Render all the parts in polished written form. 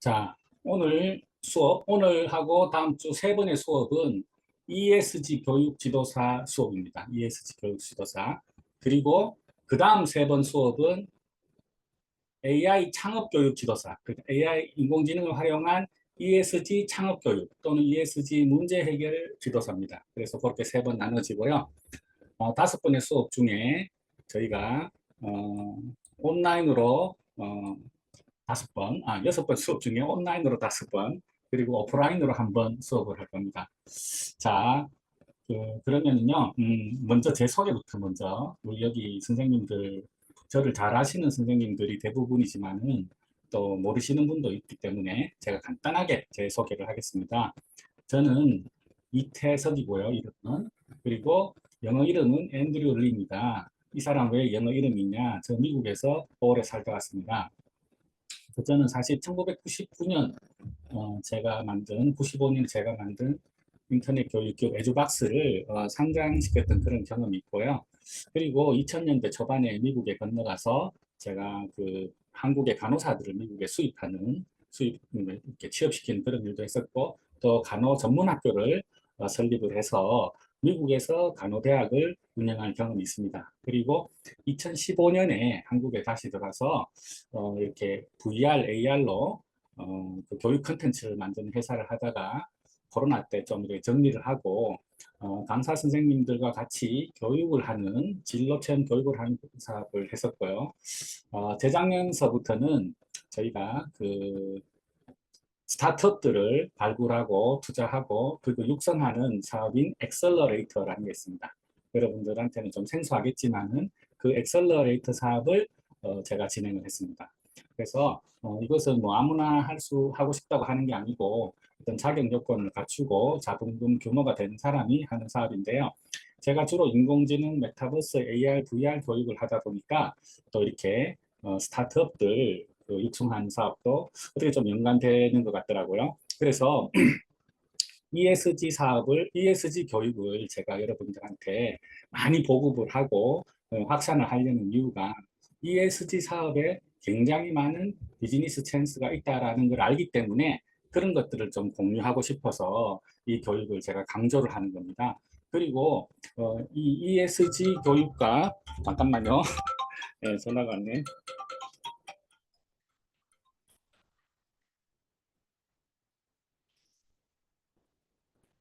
자, 오늘 수업, 오늘하고 다음 주 세 번의 수업은 ESG 교육 지도사 수업입니다. ESG 교육 지도사. 그리고 그 다음 세 번 수업은 AI 창업 교육 지도사. AI 인공지능을 활용한 ESG 창업 교육 또는 ESG 문제 해결 지도사입니다. 그래서 그렇게 세 번 나눠지고요. 다섯 번의 수업 중에 저희가 온라인으로 다섯 번, 여섯 번 수업 중에 온라인으로 다섯 번, 그리고 오프라인으로 한 번 수업을 할 겁니다. 자, 그러면은요, 먼저 제 소개부터 먼저, 우리 여기 선생님들, 저를 잘 아시는 선생님들이 대부분이지만은 또 모르시는 분도 있기 때문에 제가 간단하게 제 소개를 하겠습니다. 저는 이태석이고요, 이름은. 그리고 영어 이름은 앤드류 리입니다. 이 사람 왜 영어 이름이냐? 저 미국에서 오래 살다 왔습니다. 저는 사실 1999년 제가 만든 95년 제가 만든 인터넷 교육 에듀박스를 상장시켰던 그런 경험이 있고요. 그리고 2000년대 초반에 미국에 건너가서 제가 그 한국의 간호사들을 미국에 수입 이렇게 취업시키는 그런 일도 했었고, 또 간호 전문 학교를 설립을 해서 미국에서 간호대학을 운영한 경험이 있습니다. 그리고 2015년에 한국에 다시 들어가서 이렇게 VR, AR로 그 교육 컨텐츠를 만드는 회사를 하다가 코로나 때 좀 이렇게 정리를 하고 강사 선생님들과 같이 교육을 하는 진로 체험 교육을 하는 사업을 했었고요. 재작년서부터는 저희가 그 스타트업들을 발굴하고 투자하고 그리고 육성하는 사업인 엑셀러레이터라는 게 있습니다. 여러분들한테는 좀 생소하겠지만은 그 엑셀러레이터 사업을 제가 진행을 했습니다. 그래서 이것은 뭐 아무나 하고 싶다고 하는 게 아니고 어떤 자격 요건을 갖추고 자본금 규모가 되는 사람이 하는 사업인데요. 제가 주로 인공지능, 메타버스, AR, VR 교육을 하다 보니까 또 이렇게 스타트업들 그 육성하는 사업도 어떻게 좀 연관되는 것 같더라고요. 그래서 ESG 교육을 제가 여러분들한테 많이 보급을 하고 확산을 하려는 이유가 ESG 사업에 굉장히 많은 비즈니스 찬스가 있다라는 걸 알기 때문에 그런 것들을 좀 공유하고 싶어서 이 교육을 제가 강조를 하는 겁니다. 그리고 이 ESG 교육과 잠깐만요. 네, 전화가 왔네.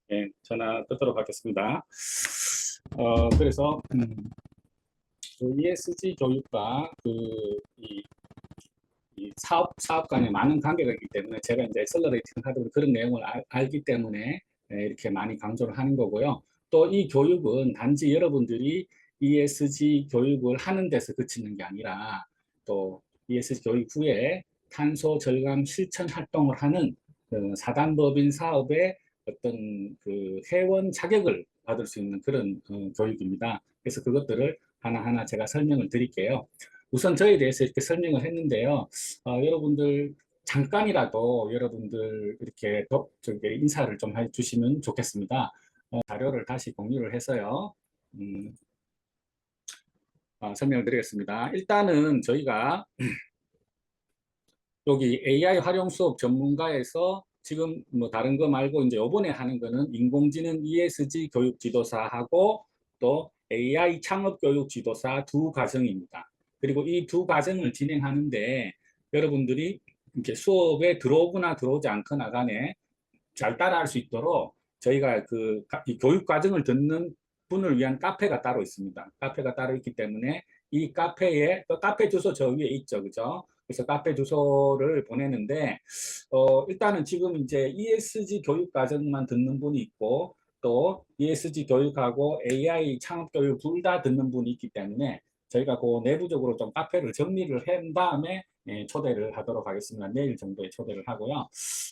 네, 전화 끊도록 하겠습니다. 그래서 그 ESG 교육과 이 사업 간에 많은 관계가 있기 때문에 제가 이제 엑셀러레이팅 하도 그런 내용을 알기 때문에 이렇게 많이 강조를 하는 거고요. 또 이 교육은 단지 여러분들이 ESG 교육을 하는 데서 그치는 게 아니라 또 ESG 교육 후에 탄소 절감 실천 활동을 하는 사단법인 사업의 어떤 그 회원 자격을 받을 수 있는 그런 교육입니다. 그래서 그것들을 하나하나 제가 설명을 드릴게요. 우선 저에 대해서 이렇게 설명을 했는데요. 여러분들 잠깐이라도 여러분들 이렇게 인사를 좀 해주시면 좋겠습니다. 자료를 다시 공유를 해서요. 설명을 드리겠습니다. 일단은 저희가 여기 AI 활용 수업 전문가에서 지금 뭐 다른 거 말고 이제 요번에 하는 거는 인공지능 ESG 교육 지도사하고 또 AI 창업 교육 지도사 두 과정입니다. 그리고 이 두 과정을 진행하는데 여러분들이 이렇게 수업에 들어오거나 들어오지 않거나 간에 잘 따라할 수 있도록 저희가 이 교육 과정을 듣는 분을 위한 카페가 따로 있습니다. 카페가 따로 있기 때문에 이 카페에 또 카페 주소 저 위에 있죠, 그죠? 그래서 카페 주소를 보내는데 일단은 지금 이제 ESG 교육 과정만 듣는 분이 있고 또 ESG 교육하고 AI 창업 교육 둘 다 듣는 분이 있기 때문에 저희가 그 내부적으로 좀 카페를 정리를 한 다음에 초대를 하도록 하겠습니다. 내일 정도에 초대를 하고요.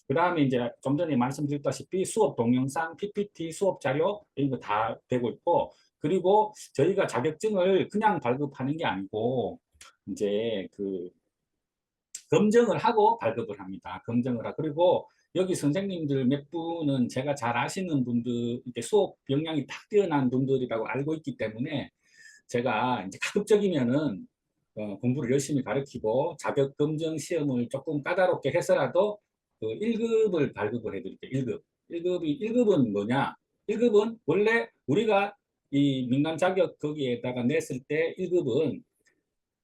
그 다음에 이제 좀 전에 말씀드렸다시피 수업 동영상, PPT, 수업 자료 이런 거 다 되고 있고 그리고 저희가 자격증을 그냥 발급하는 게 아니고 이제 그 검증을 하고 발급을 합니다. 검증을 하고 그리고 여기 선생님들 몇 분은 제가 잘 아시는 분들 이렇게 수업 역량이 탁 뛰어난 분들이라고 알고 있기 때문에 제가 이제 가급적이면은 공부를 열심히 가르치고 자격 검증 시험을 조금 까다롭게 해서라도 그 1급을 발급을 해드릴게요. 1급. 1급은 뭐냐? 1급은 원래 우리가 이 민간 자격 거기에다가 냈을 때 1급은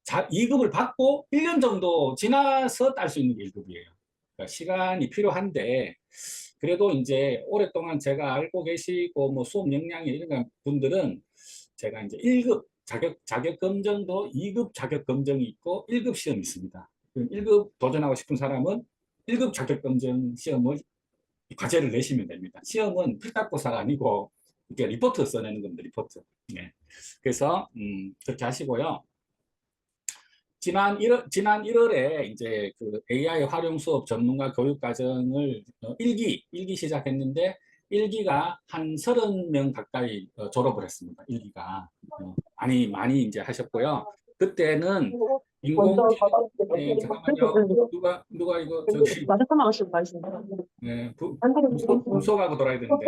2급을 받고 1년 정도 지나서 딸 수 있는 게 1급이에요. 그러니까 시간이 필요한데, 그래도 이제 오랫동안 제가 알고 계시고, 뭐 수업 역량이 이런 분들은 제가 이제 1급 자격 검정도 2급 자격 검정이 있고 1급 시험이 있습니다. 1급 도전하고 싶은 사람은 1급 자격 검정 시험을 과제를 내시면 됩니다. 시험은 필답고사가 아니고 이게 리포트 써내는 겁니다. 리포트. 네. 그래서 그렇게 하시고요. 지난 1월에 이제 그 AI 활용 수업 전문가 교육 과정을 1기 시작했는데 1기가 한 30명 가까이 졸업을 했습니다. 1기가. 많이 이제 하셨고요. 그때는 인공지능, 네, 잠깐만요. 누가 이거, 저기, 네, 음소거하고 돌아야 되는데.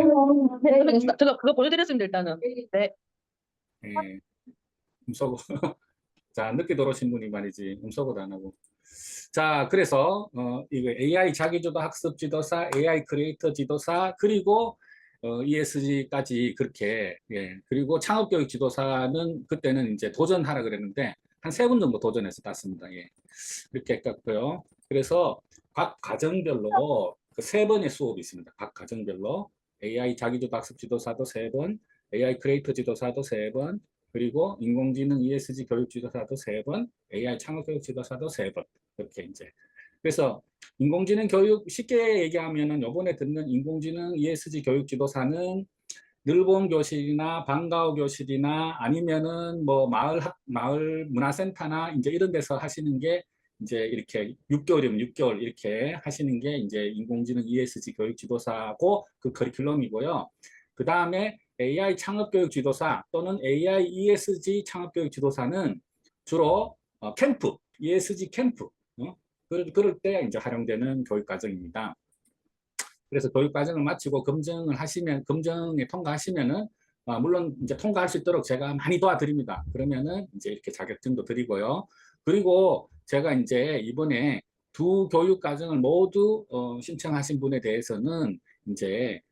제가 그거 보여드렸습니다, 일단은. 네. 네, 음소거. 자, 늦게 들어오신 분이 말이지, 음소거도 안 하고. 자, 그래서, 이거 AI 자기주도 학습 지도사, AI 크리에이터 지도사, 그리고, ESG까지 그렇게, 예. 그리고 창업교육 지도사는 그때는 이제 도전하라 그랬는데, 한 3분 정도 도전해서 땄습니다. 예. 이렇게 땄고요. 그래서 각 과정별로 그 3번의 수업이 있습니다. 각 과정별로. AI 자기주도 학습 지도사도 3번, AI 크리에이터 지도사도 3번, 그리고 인공지능 ESG 교육 지도사도 3번, AI 창업 교육 지도사도 3번. 이렇게 이제. 그래서 인공지능 교육 쉽게 얘기하면은 요번에 듣는 인공지능 ESG 교육 지도사는 늘봄 교실이나 방과후 교실이나 아니면은 뭐 마을 문화센터나 이제 이런 데서 하시는 게 이제 이렇게 6개월이면 6개월 이렇게 하시는 게 이제 인공지능 ESG 교육 지도사고 그 커리큘럼이고요. 그 다음에 AI 창업교육 지도사 또는 AI ESG 창업교육 지도사는 주로 캠프, ESG 캠프, 그럴 때 이제 활용되는 교육 과정입니다. 그래서 교육 과정을 마치고 검정에 통과하시면은, 물론 이제 통과할 수 있도록 제가 많이 도와드립니다. 그러면은 이제 이렇게 자격증도 드리고요. 그리고 제가 이제 이번에 두 교육 과정을 모두 신청하신 분에 대해서는 이제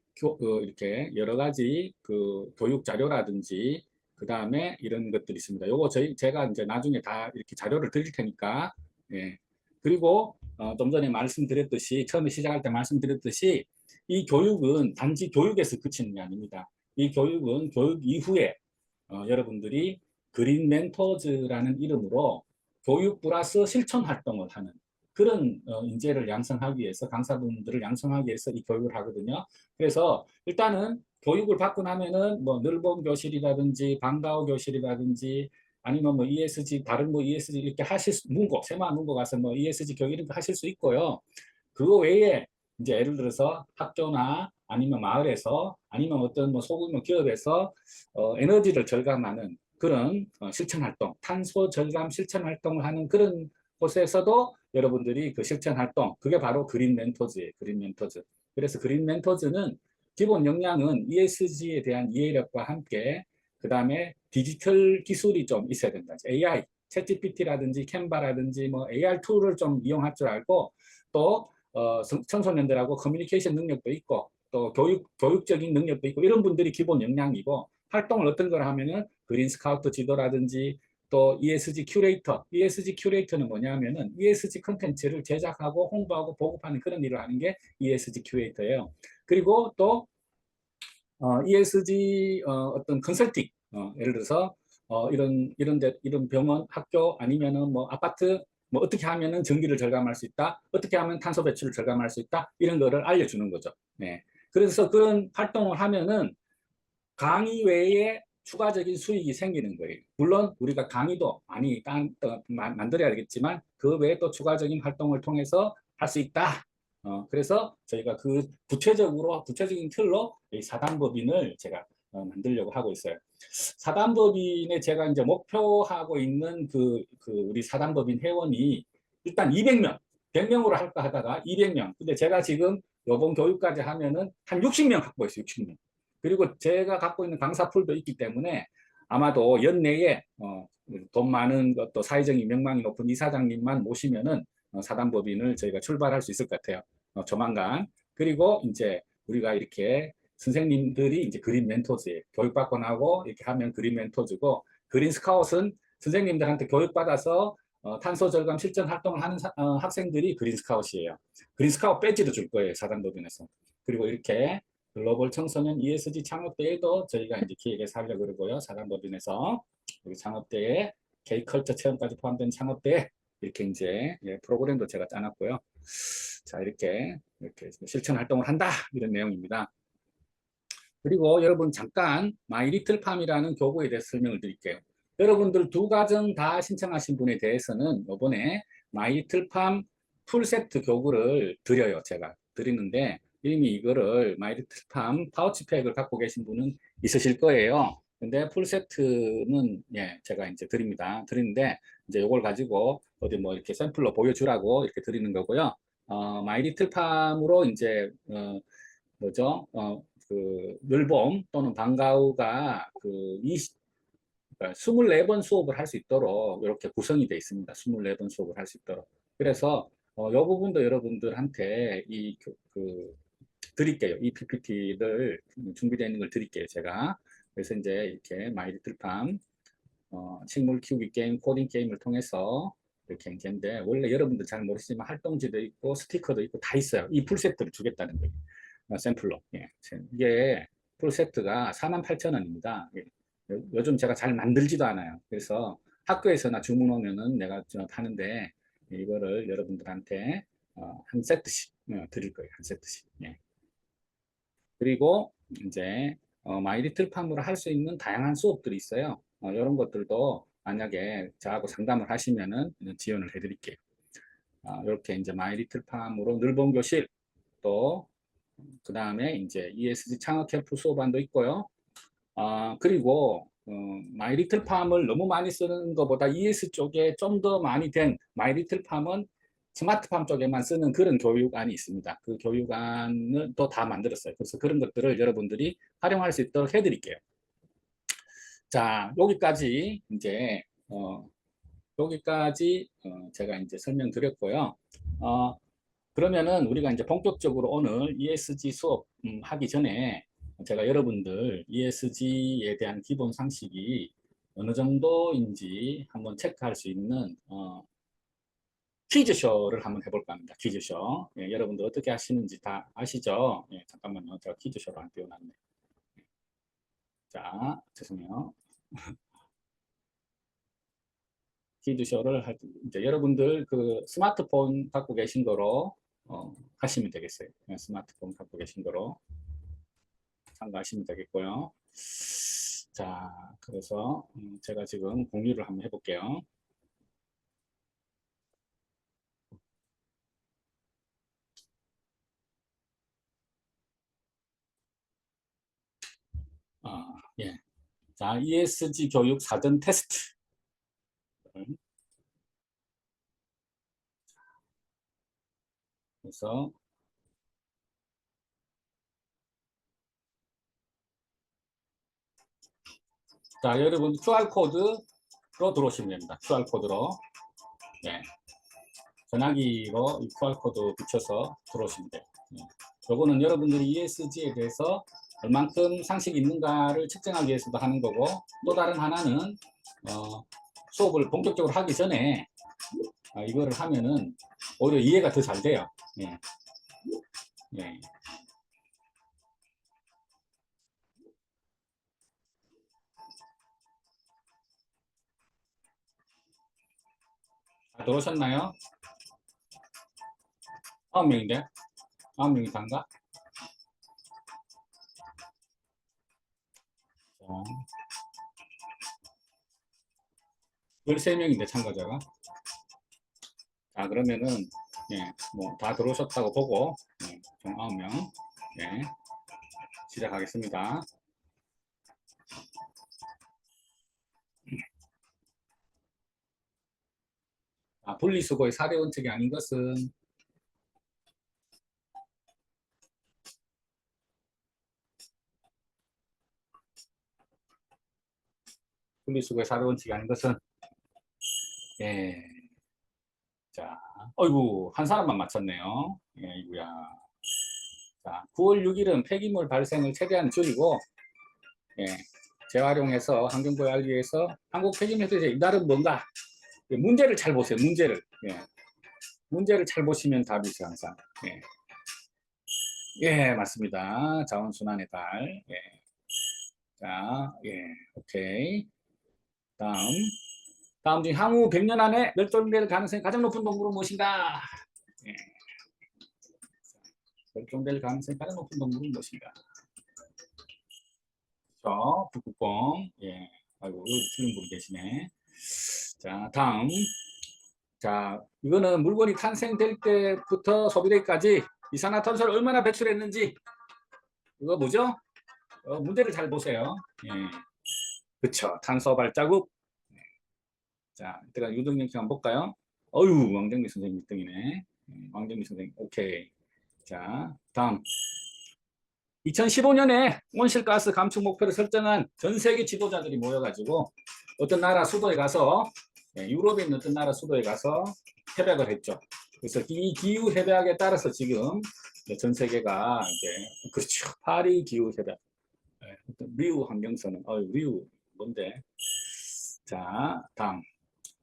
이렇게 여러 가지 그 교육 자료라든지 그 다음에 이런 것들이 있습니다. 요거 제가 이제 나중에 다 이렇게 자료를 드릴 테니까, 예. 그리고 좀 전에 말씀드렸듯이 처음에 시작할 때 말씀드렸듯이 이 교육은 단지 교육에서 그치는 게 아닙니다. 이 교육은 교육 이후에 여러분들이 그린 멘토즈라는 이름으로 교육 플러스 실천 활동을 하는 그런 인재를 양성하기 위해서 강사분들을 양성하기 위해서 이 교육을 하거든요. 그래서 일단은 교육을 받고 나면은 뭐 늘봄 교실이라든지 방과후 교실이라든지 아니면 뭐 ESG 다른 뭐 ESG 이렇게 하실 수 문고 세마 문고 가서 뭐 ESG 교육 이런 거 하실 수 있고요. 그거 외에 이제 예를 들어서 학교나 아니면 마을에서 아니면 어떤 뭐 소규모 기업에서 에너지를 절감하는 그런 실천 활동, 탄소 절감 실천 활동을 하는 그런 곳에서도 여러분들이 그 실천 활동, 그게 바로 그린 멘토즈예요. 그린 멘토즈. 그래서 그린 멘토즈는 기본 역량은 ESG에 대한 이해력과 함께 그 다음에 디지털 기술이 좀 있어야 된다. AI, 챗GPT라든지 캔바라든지 뭐 AR 툴을 좀 이용할 줄 알고 또 청소년들하고 커뮤니케이션 능력도 있고 또 교육적인 능력도 있고 이런 분들이 기본 역량이고 활동을 어떤 걸 하면은 그린 스카우트 지도라든지 또 ESG 큐레이터, ESG 큐레이터는 뭐냐면은 ESG 컨텐츠를 제작하고 홍보하고 보급하는 그런 일을 하는 게 ESG 큐레이터예요. 그리고 또 ESG 어떤 컨설팅, 예를 들어서 이런 병원, 학교 아니면은 뭐 아파트 뭐 어떻게 하면은 전기를 절감할 수 있다, 어떻게 하면 탄소 배출을 절감할 수 있다 이런 거를 알려주는 거죠. 네. 그래서 그런 활동을 하면은 강의 외에 추가적인 수익이 생기는 거예요. 물론 우리가 강의도 많이 만들어야 되겠지만 그 외에 또 추가적인 활동을 통해서 할 수 있다. 그래서 저희가 그 구체적인 틀로 이 사단법인을 제가 만들려고 하고 있어요. 사단법인에 제가 이제 목표하고 있는 우리 사단법인 회원이 일단 200명, 100명으로 할까 하다가 200명. 근데 제가 지금 요번 교육까지 하면은 한 60명 갖고 있어요, 60명. 그리고 제가 갖고 있는 강사풀도 있기 때문에 아마도 연내에 돈 많은 또 사회적인 명망이 높은 이사장님만 모시면은 사단법인을 저희가 출발할 수 있을 것 같아요. 조만간. 그리고 이제 우리가 이렇게 선생님들이 이제 그린 멘토즈예요. 교육받고 나고 이렇게 하면 그린 멘토즈고, 그린 스카웃은 선생님들한테 교육받아서 탄소 절감 실전 활동을 하는 학생들이 그린 스카웃이에요. 그린 스카웃 배지도 줄 거예요, 사단법인에서. 그리고 이렇게 글로벌 청소년 ESG 창업대회도 저희가 이제 기획해서 하려고 그러고요. 사단법인에서 여기 창업대회, K컬처 체험까지 포함된 창업대회, 이렇게 이제 프로그램도 제가 짜놨고요. 자, 이렇게 실천 활동을 한다, 이런 내용입니다. 그리고 여러분 잠깐 마이리틀팜이라는 교구에 대해서 설명을 드릴게요. 여러분들 두 과정 다 신청하신 분에 대해서는 이번에 마이리틀팜 풀세트 교구를 드려요. 제가 드리는데 이미 이거를 마이리틀팜 파우치팩을 갖고 계신 분은 있으실 거예요. 근데 풀세트는 제가 이제 드리는데 이제 이걸 가지고 어디 뭐 이렇게 샘플로 보여주라고 이렇게 드리는 거고요. 마이리틀팜으로 이제 뭐죠? 그 늘봄 또는 방과후가 그 24번 수업을 할 수 있도록 이렇게 구성이 되어 있습니다. 24번 수업을 할 수 있도록. 그래서 이 부분도 여러분들한테 드릴게요. 이 PPT를 준비되어 있는 걸 드릴게요. 제가. 그래서 이제 이렇게 마이리틀팜 식물 키우기 게임, 코딩 게임을 통해서 이렇게 이제인데 원래 여러분들 잘 모르시지만 활동지도 있고 스티커도 있고 다 있어요. 이 풀세트를 주겠다는 거예요. 샘플로. 이게 풀세트가 48,000원입니다. 요즘 제가 잘 만들지도 않아요. 그래서 학교에서나 주문 오면은 내가 파는데 이거를 여러분들한테 한 세트씩 드릴 거예요. 한 세트씩. 그리고 이제 마이리틀팜으로 할 수 있는 다양한 수업들이 있어요. 이런 것들도 만약에 저하고 상담을 하시면은 지원을 해드릴게요. 이렇게 이제 마이리틀팜으로 늘본 교실 또 그 다음에 이제 ESG 창업 캠프 수업안도 있고요. 그리고 마이리틀팜을 너무 많이 쓰는 것보다 ES 쪽에 좀 더 많이 된 마이리틀팜은 스마트팜 쪽에만 쓰는 그런 교육안이 있습니다. 그 교육안을 또 다 만들었어요. 그래서 그런 것들을 여러분들이 활용할 수 있도록 해드릴게요. 자, 여기까지 이제 제가 이제 설명드렸고요. 그러면은 우리가 이제 본격적으로 오늘 ESG 수업 하기 전에 제가 여러분들 ESG에 대한 기본 상식이 어느 정도인지 한번 체크할 수 있는 퀴즈쇼를 한번 해볼까 합니다. 퀴즈쇼. 여러분들 어떻게 하시는지 다 아시죠? 잠깐만요. 제가 퀴즈쇼를 안 띄워놨네. 자, 죄송해요. 퀴즈쇼를 이제 여러분들 그 스마트폰 갖고 계신 거로 하시면 되겠어요. 스마트폰 갖고 계신 거로 참가하시면 되겠고요. 자, 그래서 제가 지금 공유를 한번 해볼게요. 예. 자, ESG 교육 사전 테스트. 그래서 자, 여러분 QR코드로 들어오시면 됩니다. QR코드로. 예. 전화기로 이 QR코드 붙여서 들어오시면 돼요. 요거는 여러분들이 ESG에 대해서 얼만큼 상식이 있는가를 측정하기 위해서도 하는 거고, 또 다른 하나는 수업을 본격적으로 하기 전에 이거를 하면은 오히려 이해가 더 잘 돼요. 예. 예. 들어오셨나요? 9명인데? 9명이 단가? 13명인데 참가자가. 자, 그러면은 뭐 다 들어오셨다고 보고 총 9명 시작하겠습니다. 분리수거의 4대 원칙이 아닌 것은 분리수거의 4대 원칙이 아닌 것은 자, 어이구, 한 사람만 맞췄네요. 예, 이구야. 자, 9월 6일은 폐기물 발생을 최대한 줄이고, 예, 재활용해서 환경부에 알기 위해서 한국 폐기물에서 이날은 뭔가? 예, 문제를 잘 보세요. 문제를. 예, 문제를 잘 보시면 답이 있어요, 항상. 예. 예, 맞습니다. 자원순환의 달. 예. 자, 예, 오케이. 다음. 다음 중 향후 100년 안에 멸종될 가능성이 가장 높은 동물은 무엇인가? 예. 멸종될 가능성이 가장 높은 동물은 무엇인가? 저, 북극곰. 예. 아이고, 틀린 분 계시네. 자, 다음. 자, 이거는 물건이 탄생될 때부터 소비되기까지 이산화탄소를 얼마나 배출했는지, 이거 뭐죠? 문제를 잘 보세요. 예. 그쵸. 탄소 발자국. 자, 이때가 유동력 한번 볼까요? 어유, 왕정미 선생님 1등이네. 왕정미 선생님, 오케이. 자, 다음. 2015년에 온실가스 감축 목표를 설정한 전 세계 지도자들이 모여가지고 어떤 나라 수도에 가서, 유럽에 있는 어떤 나라 수도에 가서 협약을 했죠. 그래서 이 기후 협약에 따라서 지금 전 세계가 이제, 그렇죠. 파리 기후 협약. 리우 환경선언. 리우 뭔데? 자, 다음.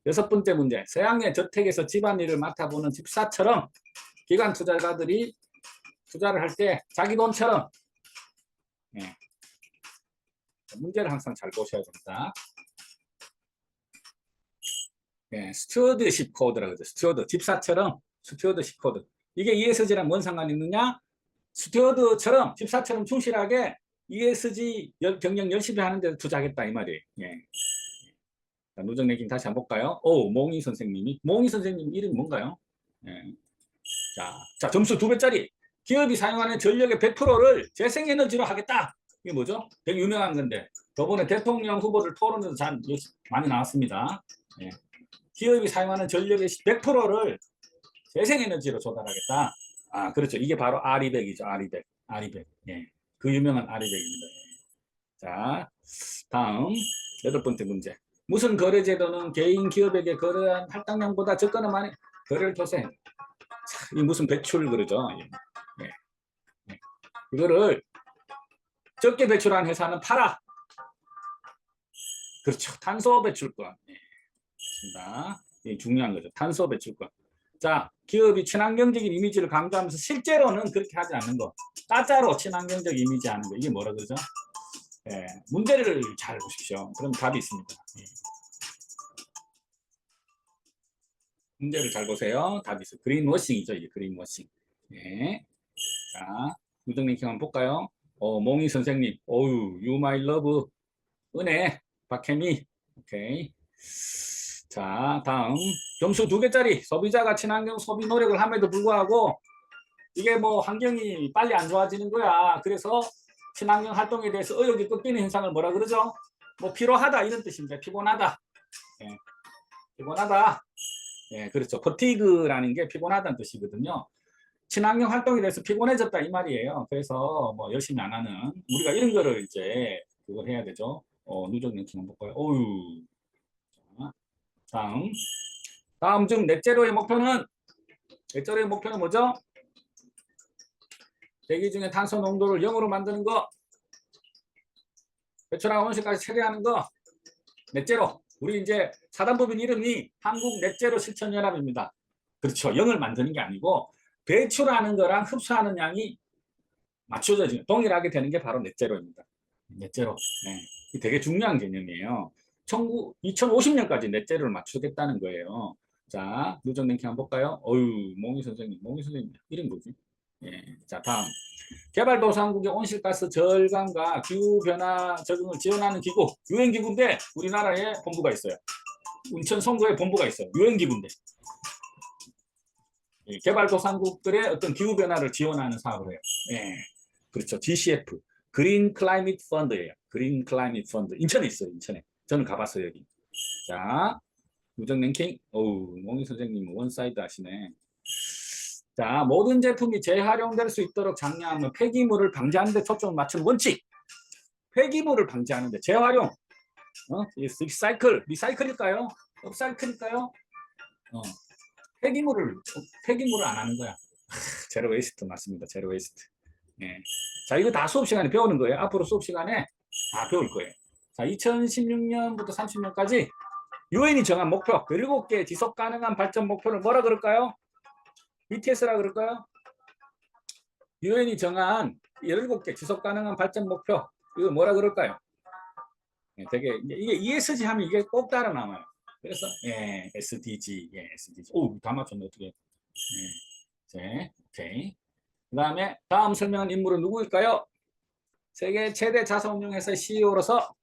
6번째 문제. 서양의 저택에서 집안일을 맡아보는 집사처럼 기관 투자가들이 투자를 할 때 자기 돈처럼, 예, 문제를 항상 잘 보셔야 됩니다. 예, 스튜어드십 코드라고 하죠. 스튜어드, 집사처럼 스튜어드십 코드. 이게 ESG랑 뭔 상관이 있느냐? 스튜어드처럼 집사처럼 충실하게 ESG 경영 열심히 하는데 투자하겠다 이 말이에요. 예. 누적 랭킹 다시 한번 볼까요? 몽이 선생님이. 몽이 선생님 이름이 뭔가요? 예. 자, 점수 2배짜리. 기업이 사용하는 전력의 100%를 재생에너지로 하겠다. 이게 뭐죠? 되게 유명한 건데. 저번에 대통령 후보들 토론에서 많이 나왔습니다. 예. 기업이 사용하는 전력의 100%를 재생에너지로 조달하겠다. 아, 그렇죠. 이게 바로 아리백이죠. 아리백. 아리백. 예. 그 유명한 아리백입니다. 자, 다음 8번째 문제. 무슨 거래제도는 개인 기업에게 거래한 할당량보다 적거나 많이 거래를 조세. 이 무슨 배출 그러죠. 예. 예. 이거를 적게 배출한 회사는 팔아. 그렇죠. 탄소 배출권. 예. 그렇습니다. 이 중요한 거죠. 탄소 배출권. 자, 기업이 친환경적인 이미지를 강조하면서 실제로는 그렇게 하지 않는 거. 따짜로 친환경적 이미지 하는 거. 이게 뭐라 그러죠? 예. 문제를 잘 보십시오. 그럼 답이 있습니다. 예. 문제를 잘 보세요. 답이 있어요. 그린워싱이죠. 이게 그린워싱. 예. 자, 유정랭킹 한번 볼까요? 몽이 선생님. You my love. 은혜. 박혜미. 오케이. 자, 다음. 점수 2개짜리. 소비자가 친환경 소비 노력을 함에도 불구하고 이게 뭐 환경이 빨리 안 좋아지는 거야. 그래서 친환경 활동에 대해서 의욕이 꺾이는 현상을 뭐라 그러죠? 뭐 피로하다 이런 뜻입니다. 피곤하다. 예. 피곤하다. 예, 그렇죠. 퍼티그라는 게 피곤하다는 뜻이거든요. 친환경 활동에 대해서 피곤해졌다 이 말이에요. 그래서 뭐 열심히 안 하는 우리가 이런 거를 이제 그걸 해야 되죠. 누적 랭킹 한번 볼까요? 자, 다음 중 넷제로의 목표는 뭐죠? 대기 중에 탄소 농도를 0으로 만드는 거, 배출한 온실가스 처리하는 거, 넷제로. 우리 이제 사단법인 이름이 한국 넷제로 실천연합입니다. 그렇죠. 0을 만드는 게 아니고 배출하는 거랑 흡수하는 양이 맞춰져 동일하게 되는 게 바로 넷제로입니다. 넷제로. 네. 되게 중요한 개념이에요. 2050년까지 넷제로를 맞추겠다는 거예요. 자, 누적 랭킹 한번 볼까요? 몽이 선생님 이름 뭐지? 예. 자, 다음. 개발도상국의 온실가스 절감과 기후변화 적응을 지원하는 기구, 유엔기구인데 우리나라에 본부가 있어요. 인천 송도에 본부가 있어요. 유엔기구인데. 개발도상국들의 어떤 기후변화를 지원하는 사업을 해요. 예. 그렇죠. GCF. 그린 클라이밋 펀드예요. 그린 클라이밋 펀드. 인천에 있어요. 인천에. 저는 가봤어요. 여기. 자, 누적 랭킹. 몽이 선생님 원사이드 하시네. 자, 모든 제품이 재활용될 수 있도록 장려하는 폐기물을 방지하는 데 초점을 맞추는 원칙. 폐기물을 방지하는 데 재활용. 리사이클일까요? 업사이클일까요? 폐기물을 안 하는 거야. 제로 웨이스트 맞습니다. 제로 웨이스트. 예. 자, 이거 다 수업 시간에 배우는 거예요. 앞으로 수업 시간에 다 배울 거예요. 자, 2016년부터 30년까지 유엔이 정한 목표, 7개 지속 가능한 발전 목표를 뭐라 그럴까요? BTS라 그럴까요? 유엔이 정한 17개 지속 가능한 발전 목표, 이거 뭐라 그럴까요? 예, 되게 이게 ESG 하면 이게 꼭 따라 남아요. 그래서 예, SDG, 예, SDG. 오, 다 맞췄네 어떻게? 예, 네, 오케이. 그다음에 다음 설명한 인물은 누구일까요? 세계 최대 자산운용회사의 CEO로서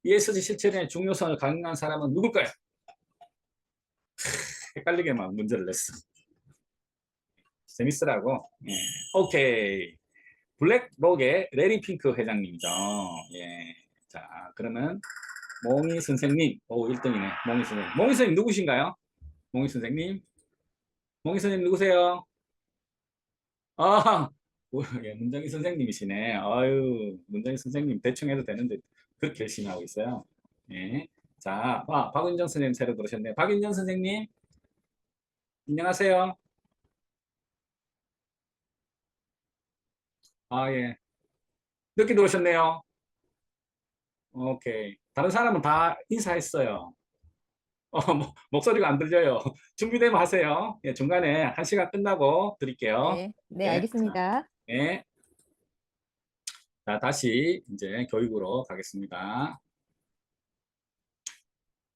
ESG 실천의 중요성을 강조한 사람은 누굴까요? 헷갈리게만 문제를 냈어. 재밌으라고. 예. 오케이. 블랙록의 레리 핑크 회장님이죠. 예. 자, 그러면 몽이 선생님. 오, 1등이네. 몽이 선생님. 몽이 선생님 누구신가요? 몽이 선생님. 몽이 선생님 누구세요? 아, 예, 문정희 선생님이시네. 아유, 문정희 선생님 대충 해도 되는데 그렇게 열심히 하고 있어요. 예. 자, 박은정 선생님 새로 들어오셨네요. 박은정 선생님, 안녕하세요. 아, 예. 늦게 들어오셨네요. 오케이. 다른 사람은 다 인사했어요. 목소리가 안 들려요. 준비되면 하세요. 예, 중간에 1시간 끝나고 드릴게요. 네, 네, 예, 알겠습니다. 예. 자, 다시 이제 교육으로 가겠습니다.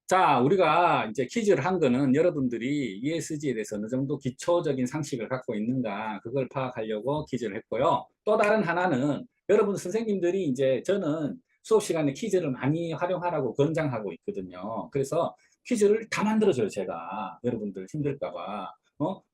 자, 우리가 이제 퀴즈를 한 거는 여러분들이 ESG에 대해서 어느 정도 기초적인 상식을 갖고 있는가, 그걸 파악하려고 퀴즈를 했고요. 또 다른 하나는 여러분 선생님들이 이제 저는 수업 시간에 퀴즈를 많이 활용하라고 권장하고 있거든요. 그래서 퀴즈를 다 만들어줘요, 제가. 여러분들 힘들까 봐.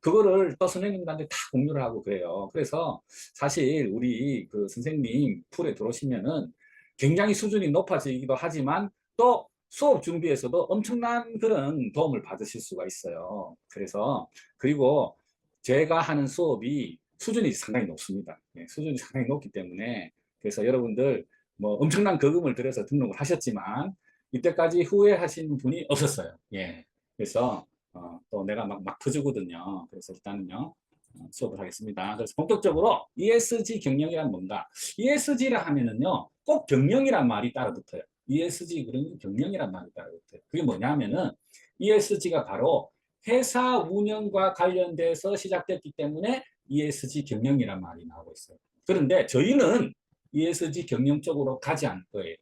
그거를 또 선생님들한테 다 공유를 하고 그래요. 그래서 사실 우리 그 선생님 풀에 들어오시면은 굉장히 수준이 높아지기도 하지만 또 수업 준비에서도 엄청난 그런 도움을 받으실 수가 있어요. 그래서 그리고 제가 하는 수업이 수준이 상당히 높습니다. 예, 수준이 상당히 높기 때문에 그래서 여러분들 뭐 엄청난 거금을 들여서 등록을 하셨지만 이때까지 후회하신 분이 없었어요. 예, 그래서 또 내가 막 터주거든요. 그래서 일단은요 수업을 하겠습니다. 그래서 본격적으로 ESG 경영이란 뭔가? ESG라 하면은요 꼭 경영이란 말이 따라 붙어요. ESG 그런 경영이란 말이 따라 붙어요. 그게 뭐냐면은 ESG가 바로 회사 운영과 관련돼서 시작됐기 때문에 ESG 경영이란 말이 나오고 있어요. 그런데 저희는 ESG 경영 쪽으로 가지 않을 거예요.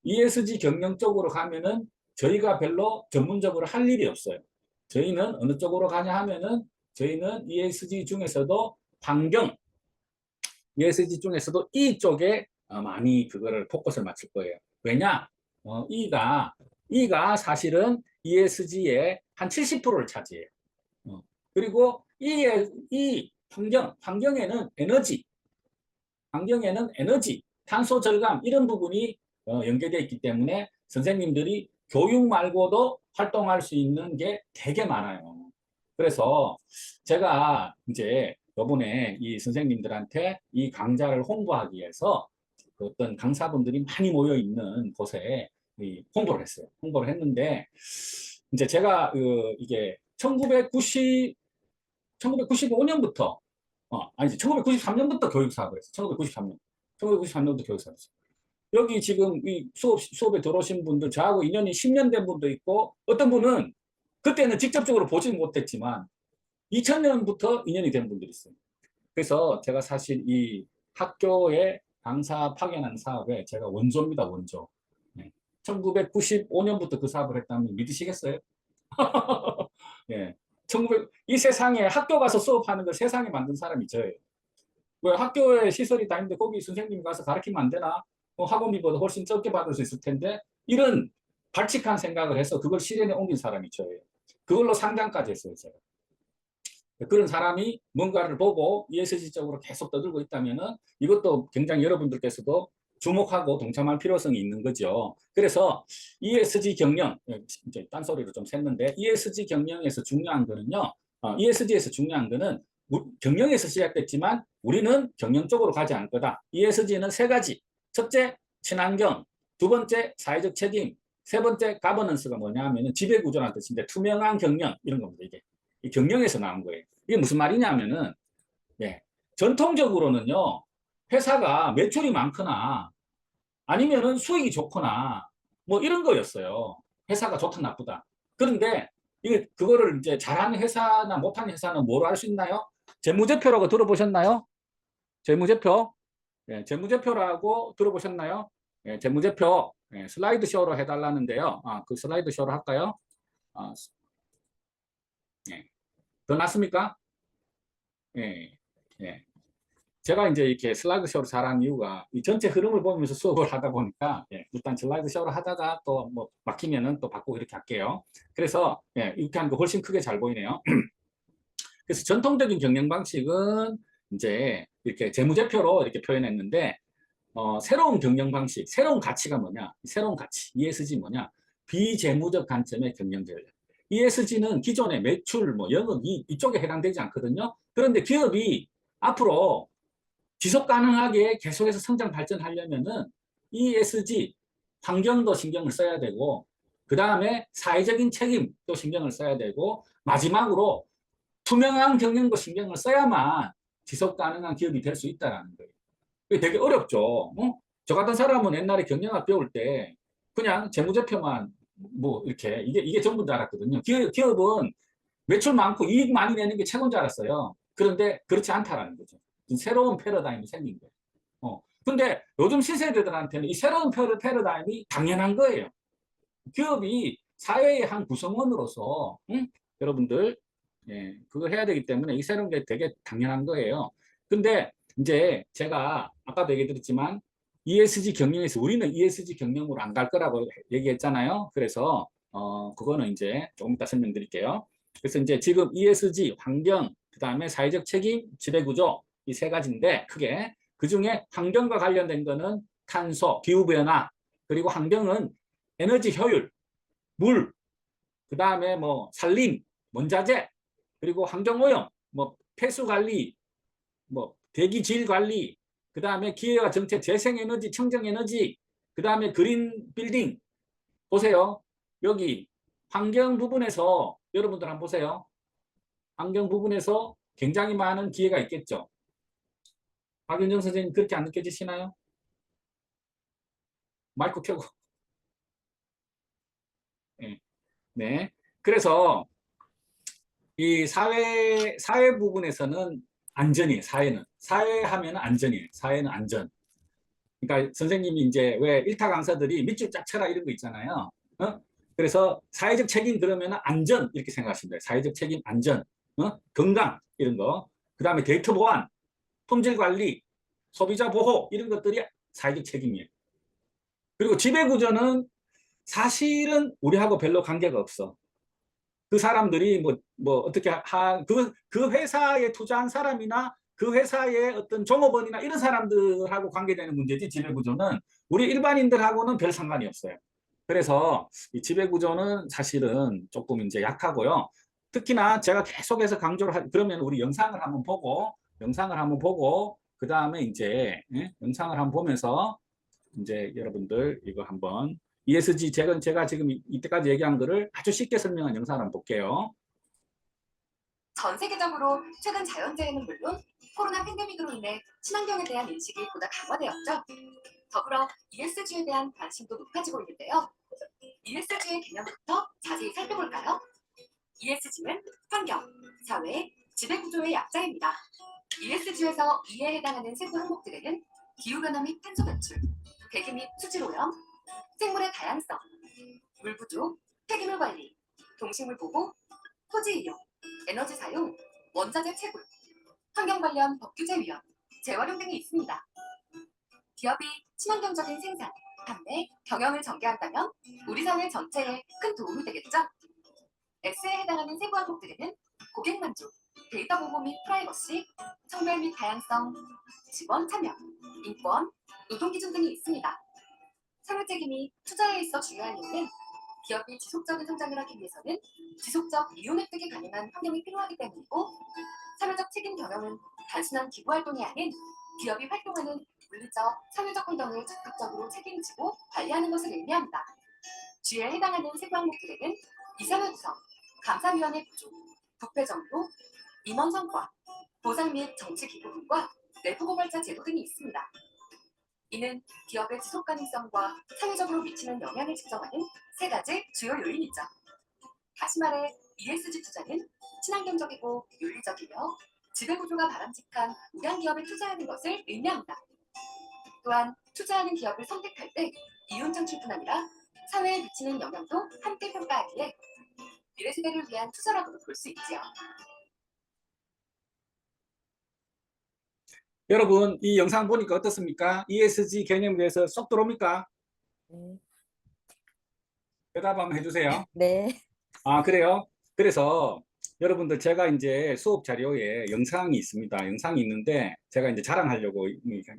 ESG 경영 쪽으로 가면은 저희가 별로 전문적으로 할 일이 없어요. 저희는 어느 쪽으로 가냐 하면은 저희는 ESG 중에서도 환경, ESG 중에서도 E 쪽에 많이 그거를 포커스를 맞출 거예요. 왜냐? E가 사실은 ESG의 한 70%를 차지해요. 그리고 환경에는 에너지, 탄소 절감 이런 부분이 연계되어 있기 때문에 선생님들이 교육 말고도 활동할 수 있는 게 되게 많아요. 그래서 제가 이제 이번에 이 선생님들한테 이 강좌를 홍보하기 위해서 그 어떤 강사분들이 많이 모여 있는 곳에 홍보를 했어요. 홍보를 했는데 이제 제가 이게 1995년부터 아니지 1993년부터 교육 사업을 했어요. 1993년부터 교육 사업을 했어요. 여기 지금 이 수업에 들어오신 분들 저하고 인연이 10년 된 분도 있고 어떤 분은 그때는 직접적으로 보지는 못했지만 2000년부터 인연이 된 분들이 있어요. 그래서 제가 사실 이 학교에 강사 파견한 사업에 제가 원조입니다. 원조. 1995년부터 그 사업을 했다면 믿으시겠어요? 예. 이 세상에 학교 가서 수업하는 걸 세상에 만든 사람이 저예요. 왜 학교에 시설이 다 있는데 거기 선생님이 가서 가르치면 안 되나? 학원비보다 훨씬 적게 받을 수 있을 텐데 이런 발칙한 생각을 해서 그걸 실현에 옮긴 사람이 저예요. 그걸로 상장까지 했어요. 제가. 그런 사람이 뭔가를 보고 ESG적으로 계속 떠들고 있다면 이것도 굉장히 여러분들께서도 주목하고 동참할 필요성이 있는 거죠. 그래서 ESG 경영, 이제 딴소리로 좀 샜는데 ESG 경영에서 중요한 거는요. ESG에서 중요한 거는 경영에서 시작됐지만 우리는 경영 쪽으로 가지 않을 거다. ESG는 3가지. 첫째, 친환경. 두 번째, 사회적 책임. 세 번째 가버넌스가 뭐냐 하면은 지배구조라는 뜻인데 투명한 경영 이런 겁니다. 이게 이 경영에서 나온 거예요. 이게 무슨 말이냐면은 예, 전통적으로는요 회사가 매출이 많거나 아니면은 수익이 좋거나 뭐 이런 거였어요. 회사가 좋다 나쁘다. 그런데 이게 그거를 이제 잘하는 회사나 못하는 회사는 뭐로 알 수 있나요? 재무제표라고 들어보셨나요? 재무제표. 예, 재무제표라고 들어보셨나요? 예, 재무제표. 예, 슬라이드 쇼로 해달라는데요. 그 슬라이드 쇼로 할까요? 아, 예. 더 낫습니까? 예, 예. 제가 이제 이렇게 슬라이드 쇼를 잘하는 이유가 이 전체 흐름을 보면서 수업을 하다 보니까 예, 일단 슬라이드 쇼를 하다가 또 뭐 막히면은 또 바꾸고 이렇게 할게요. 그래서 예, 이렇게 하니까 훨씬 크게 잘 보이네요. 그래서 전통적인 경영 방식은 이제 이렇게 재무제표로 이렇게 표현했는데 새로운 경영 방식, 새로운 가치가 뭐냐? 새로운 가치, ESG 뭐냐? 비재무적 관점의 경영 전략. ESG는 기존의 매출, 뭐 영업, 이쪽에 해당되지 않거든요. 그런데 기업이 앞으로 지속 가능하게 계속해서 성장 발전하려면은 ESG 환경도 신경을 써야 되고 그 다음에 사회적인 책임도 신경을 써야 되고 마지막으로 투명한 경영도 신경을 써야만 지속 가능한 기업이 될 수 있다는 거예요. 그게 되게 어렵죠. 저 같은 사람은 옛날에 경영학 배울 때 그냥 재무제표만 뭐 이렇게 이게 전부인 줄 알았거든요. 기업은 매출 많고 이익 많이 내는 게 최고인 줄 알았어요. 그런데 그렇지 않다라는 거죠. 새로운 패러다임이 생긴 거예요. 근데 요즘 시세대들한테는 이 새로운 패러다임이 당연한 거예요. 기업이 사회의 한 구성원으로서 여러분들 예, 그걸 해야 되기 때문에 이 새로운 게 되게 당연한 거예요. 근데 이제 제가 아까도 얘기 드렸지만 ESG 경영에서 우리는 ESG 경영으로 안 갈 거라고 얘기했잖아요. 그래서 그거는 이제 조금 이따 설명드릴게요. 그래서 이제 지금 ESG 환경, 그다음에 사회적 책임, 지배구조 이 세 가지인데 크게 그중에 환경과 관련된 거는 탄소, 기후변화, 그리고 환경은 에너지 효율, 물, 그다음에 뭐 산림, 원자재, 그리고 환경오염, 뭐 폐수 관리, 뭐 대기질 관리, 그다음에 기회와 정책, 재생에너지, 청정에너지, 그다음에 그린 빌딩. 보세요. 여기 환경 부분에서 여러분들 한번 보세요. 환경 부분에서 굉장히 많은 기회가 있겠죠. 박윤정 선생님 그렇게 안 느껴지시나요? 마이크 켜고. 네. 네. 그래서 이 사회 부분에서는 안전이에요. 사회 하면 안전이에요. 사회는 안전. 그러니까 선생님이 이제 왜 일타 강사들이 밑줄 쫙 쳐라 이런 거 있잖아요. 그래서 사회적 책임 그러면 안전 이렇게 생각하시면 돼요. 사회적 책임 안전, 건강 이런 거. 그다음에 데이터 보안, 품질 관리, 소비자 보호 이런 것들이 사회적 책임이에요. 그리고 지배 구조는 사실은 우리하고 별로 관계가 없어. 그 사람들이 뭐 어떻게 그 회사에 투자한 사람이나 그 회사의 어떤 종업원이나 이런 사람들하고 관계되는 문제지 지배구조는 우리 일반인들하고는 별 상관이 없어요. 그래서 이 지배구조는 사실은 조금 이제 약하고요. 특히나 제가 계속해서 강조를 그러면 우리 영상을 한번 보고 그 다음에 이제 영상을 한번 보면서 이제 여러분들 이거 한번 ESG 제가 지금 이때까지 얘기한 거를 아주 쉽게 설명한 영상을 한번 볼게요. 전 세계적으로 최근 자연재해는 물론 코로나 팬데믹으로 인해 친환경에 대한 인식이 보다 강화되었죠. 더불어 ESG에 대한 관심도 높아지고 있는데요. ESG의 개념부터 자세히 살펴볼까요? ESG는 환경, 사회, 지배구조의 약자입니다. ESG에서 E에 해당하는 세부 항목들에는 기후변화 및 탄소 배출, 대기 및 수질오염, 생물의 다양성, 물 부족, 폐기물 관리, 동식물 보호, 토지 이용, 에너지 사용, 원자재 채굴, 환경 관련 법 규제 위헌, 재활용 등이 있습니다. 기업이 친환경적인 생산, 판매, 경영을 전개한다면 우리 사회 전체에 큰 도움이 되겠죠? S에 해당하는 세부 항목들에는 고객 만족, 데이터 보호 및 프라이버시, 성별 및 다양성, 직원 참여, 인권, 노동 기준 등이 있습니다. 사회 책임이 투자에 있어 중요한 이유는 기업이 지속적인 성장을 하기 위해서는 지속적 이윤 획득이 가능한 환경이 필요하기 때문이고, 사회적 책임 경영은 단순한 기부 활동이 아닌 기업이 활동하는 물리적, 사회적 활동을 적극적으로 책임지고 관리하는 것을 의미합니다. G에 해당하는 세부 항목들에는 이산화구성, 감사위원회 구조, 부패 정도, 임원 성과, 보상 및 정치 기부금과 내부 고발자 제도 등이 있습니다. 이는 기업의 지속 가능성과 사회적으로 미치는 영향을 측정하는 세 가지 주요 요인이죠. 다시 말해 ESG 투자는 친환경적이고 윤리적이며 지배구조가 바람직한 우량 기업에 투자하는 것을 의미합니다. 또한 투자하는 기업을 선택할 때 이윤 창출뿐 아니라 사회에 미치는 영향도 함께 평가하기에 미래 세대를 위한 투자라고도 볼 수 있지요. 여러분, 이 영상 보니까 어떻습니까? ESG 개념에 대해서 쏙 들어옵니까? 네. 대답 한번 해주세요. 네. 아, 그래요? 그래서 여러분들 제가 이제 수업 자료에 영상이 있습니다. 영상이 있는데 제가 이제 자랑하려고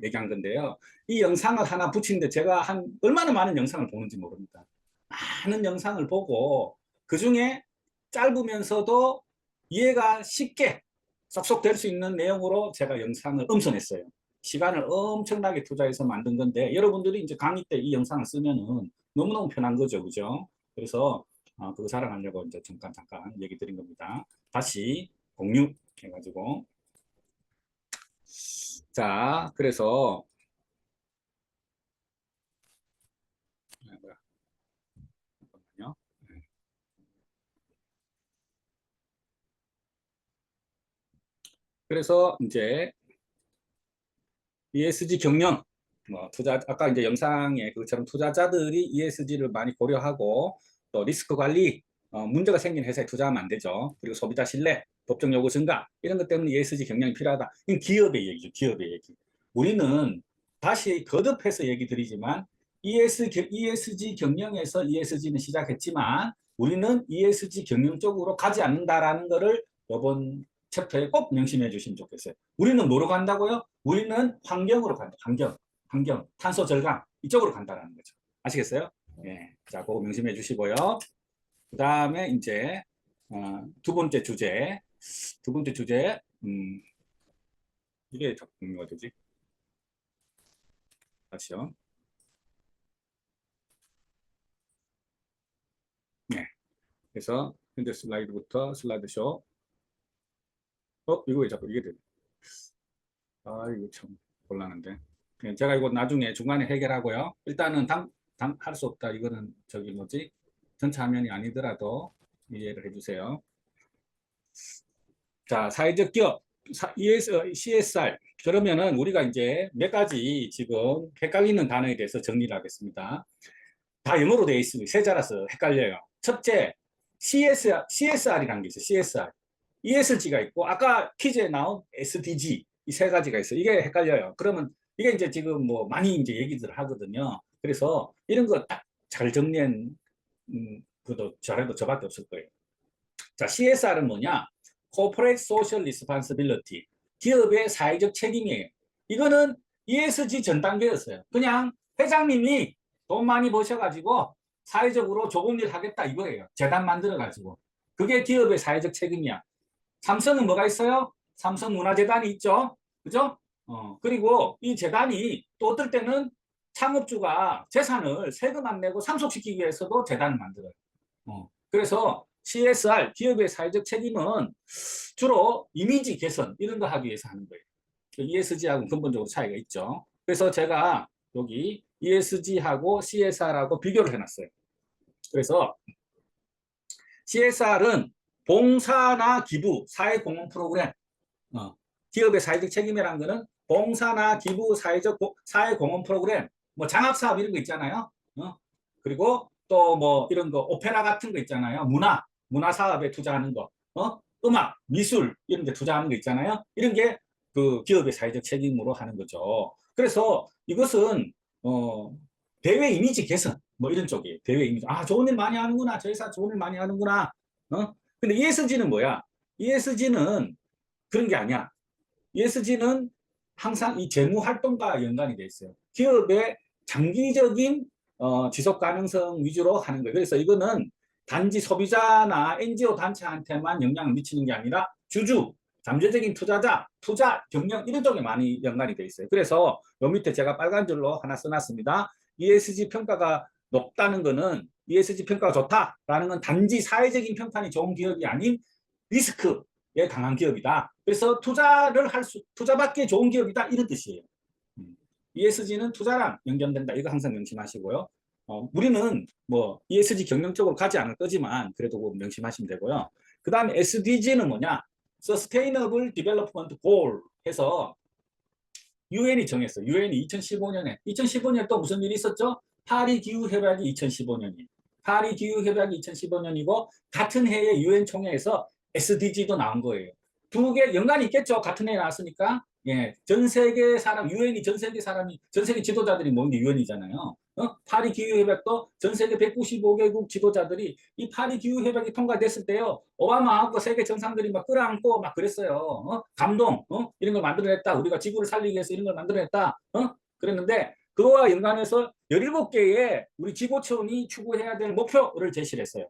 얘기한 건데요. 이 영상을 하나 붙이는데 제가 얼마나 많은 영상을 보는지 모릅니다. 많은 영상을 보고 그중에 짧으면서도 이해가 쉽게 쏙쏙 될 수 있는 내용으로 제가 영상을 음선했어요. 시간을 엄청나게 투자해서 만든 건데 여러분들이 이제 강의 때 이 영상을 쓰면은 너무너무 편한 거죠. 그죠? 그래서 그거 자랑하려고 이제 잠깐 얘기 드린 겁니다. 다시 공유해가지고. 자, 그래서 잠깐만요. 그래서 이제 ESG 경영, 아까 이제 영상에 그것처럼 투자자들이 ESG를 많이 고려하고 또 리스크 관리, 문제가 생긴 회사에 투자하면 안 되죠. 그리고 소비자 신뢰, 법적 요구 증가 이런 것 때문에 ESG 경영이 필요하다. 이건 기업의 얘기죠. 기업의 얘기. 우리는 다시 거듭해서 얘기 드리지만 ESG 경영에서 ESG는 시작했지만 우리는 ESG 경영 쪽으로 가지 않는다라는 거를 이번 챕터에 꼭 명심해 주시면 좋겠어요. 우리는 뭐로 간다고요? 우리는 환경으로 간다. 환경, 탄소 절감 이쪽으로 간다라는 거죠. 아시겠어요? 예. 자, 그거 명심해 주시고요. 그 다음에 이제 두 번째 주제, 이게 뭐가 되지? 다시요. 네. 그래서 현재 슬라이드부터 슬라이드쇼. 이거 왜 자꾸 이게 되지? 이거 참 곤란한데. 제가 이거 나중에 중간에 해결하고요. 일단은 할 수 없다. 이거는 저기 뭐지? 전체 화면이 아니더라도 이해를 해주세요. 자, 사회적 기업, CSR. 그러면은 우리가 이제 몇 가지 지금 헷갈리는 단어에 대해서 정리를 하겠습니다. 다 영어로 되어 있습니다. 세자라서 헷갈려요. 첫째, CSR이라는 게 있어요. CSR. ESG가 있고, 아까 퀴즈에 나온 SDG. 이 세 가지가 있어요. 이게 헷갈려요. 그러면 이게 이제 지금 뭐 많이 이제 얘기들 하거든요. 그래서 이런 거 딱 잘 정리한, 그것도 잘해도 저밖에 없을 거예요. 자, CSR은 뭐냐? Corporate Social Responsibility. 기업의 사회적 책임이에요. 이거는 ESG 전 단계였어요. 그냥 회장님이 돈 많이 버셔가지고 사회적으로 좋은 일 하겠다 이거예요. 재단 만들어가지고. 그게 기업의 사회적 책임이야. 삼성은 뭐가 있어요? 삼성문화재단이 있죠. 그죠? 그리고 이 재단이 또 어떨 때는 창업주가 재산을 세금 안 내고 상속시키기 위해서도 재단을 만들어요. 그래서 CSR, 기업의 사회적 책임은 주로 이미지 개선 이런 거 하기 위해서 하는 거예요. ESG하고는 근본적으로 차이가 있죠. 그래서 제가 여기 ESG하고 CSR하고 비교를 해놨어요. 그래서 CSR은 봉사나 기부, 사회공헌 프로그램, 기업의 사회적 책임이라는 거는 봉사나 기부, 사회공헌 프로그램, 뭐 장학사업 이런 거 있잖아요. 그리고 또 뭐 이런 거 오페라 같은 거 있잖아요. 문화 사업에 투자하는 거, 음악, 미술 이런 데 투자하는 거 있잖아요. 이런 게 그 기업의 사회적 책임으로 하는 거죠. 그래서 이것은 대외 이미지 개선 뭐 이런 쪽이에요. 대외 이미지. 좋은 일 많이 하는구나. 저 회사 좋은 일 많이 하는구나. 근데 ESG는 뭐야? ESG는 그런 게 아니야. ESG는 항상 이 재무 활동과 연관이 돼 있어요. 기업의 장기적인 지속 가능성 위주로 하는 거예요. 그래서 이거는 단지 소비자나 NGO 단체한테만 영향을 미치는 게 아니라 주주, 잠재적인 투자자, 투자, 경영 이런 쪽에 많이 연관이 돼 있어요. 그래서 요 밑에 제가 빨간 줄로 하나 써놨습니다. ESG 평가가 높다는 거는 ESG 평가가 좋다라는 건 단지 사회적인 평판이 좋은 기업이 아닌 리스크에 강한 기업이다. 그래서 투자받기에 좋은 기업이다. 이런 뜻이에요. ESG는 투자랑 연결된다. 이거 항상 명심하시고요. 우리는 뭐 ESG 경영적으로 가지 않을 거지만 그래도 뭐 명심하시면 되고요. 그 다음에 SDG는 뭐냐? Sustainable Development Goal 해서 UN이 정했어요. UN이 2015년에 또 무슨 일이 있었죠? 파리 기후 협약이 2015년이에요. 파리 기후 협약이 2015년이고 같은 해에 UN 총회에서 SDG도 나온 거예요. 두 개 연관이 있겠죠. 같은 해에 나왔으니까. 예, 전 세계 사람, 유엔이 전 세계 사람이, 전 세계 지도자들이 모인 게 유엔이잖아요. 파리 기후협약도 전 세계 195개국 지도자들이 이 파리 기후협약이 통과됐을 때요, 오바마하고 세계 정상들이 막 끌어안고 막 그랬어요. 감동, 이런 걸 만들어냈다. 우리가 지구를 살리기 위해서 이런 걸 만들어냈다. 그랬는데, 그거와 연관해서 17개의 우리 지구촌이 추구해야 될 목표를 제시를 했어요.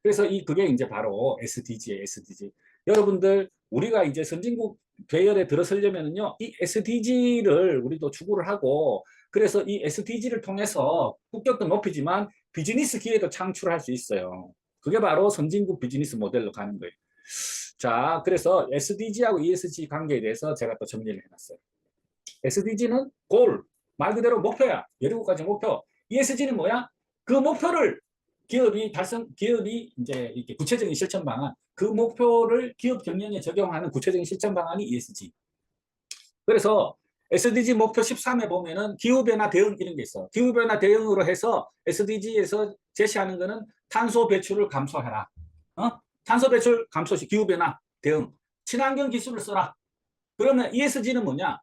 그래서 그게 이제 바로 SDG예요, SDG. 여러분들, 우리가 이제 선진국 배열에 들어서려면요, 이 SDG를 우리도 추구를 하고, 그래서 이 SDG를 통해서 국격도 높이지만 비즈니스 기회도 창출할 수 있어요. 그게 바로 선진국 비즈니스 모델로 가는 거예요. 자, 그래서 SDG하고 ESG 관계에 대해서 제가 또 정리를 해놨어요. SDG는 골, 말 그대로 목표야. 17가지 목표. ESG는 뭐야? 그 목표를 기업이 이제 이렇게 구체적인 실천 방안, 그 목표를 기업 경영에 적용하는 구체적인 실천 방안이 ESG. 그래서 SDG 목표 13에 보면은 기후변화 대응 이런 게 있어. 기후변화 대응으로 해서 SDG에서 제시하는 거는 탄소 배출을 감소해라. 탄소 배출 감소 시 기후변화 대응. 친환경 기술을 써라. 그러면 ESG는 뭐냐?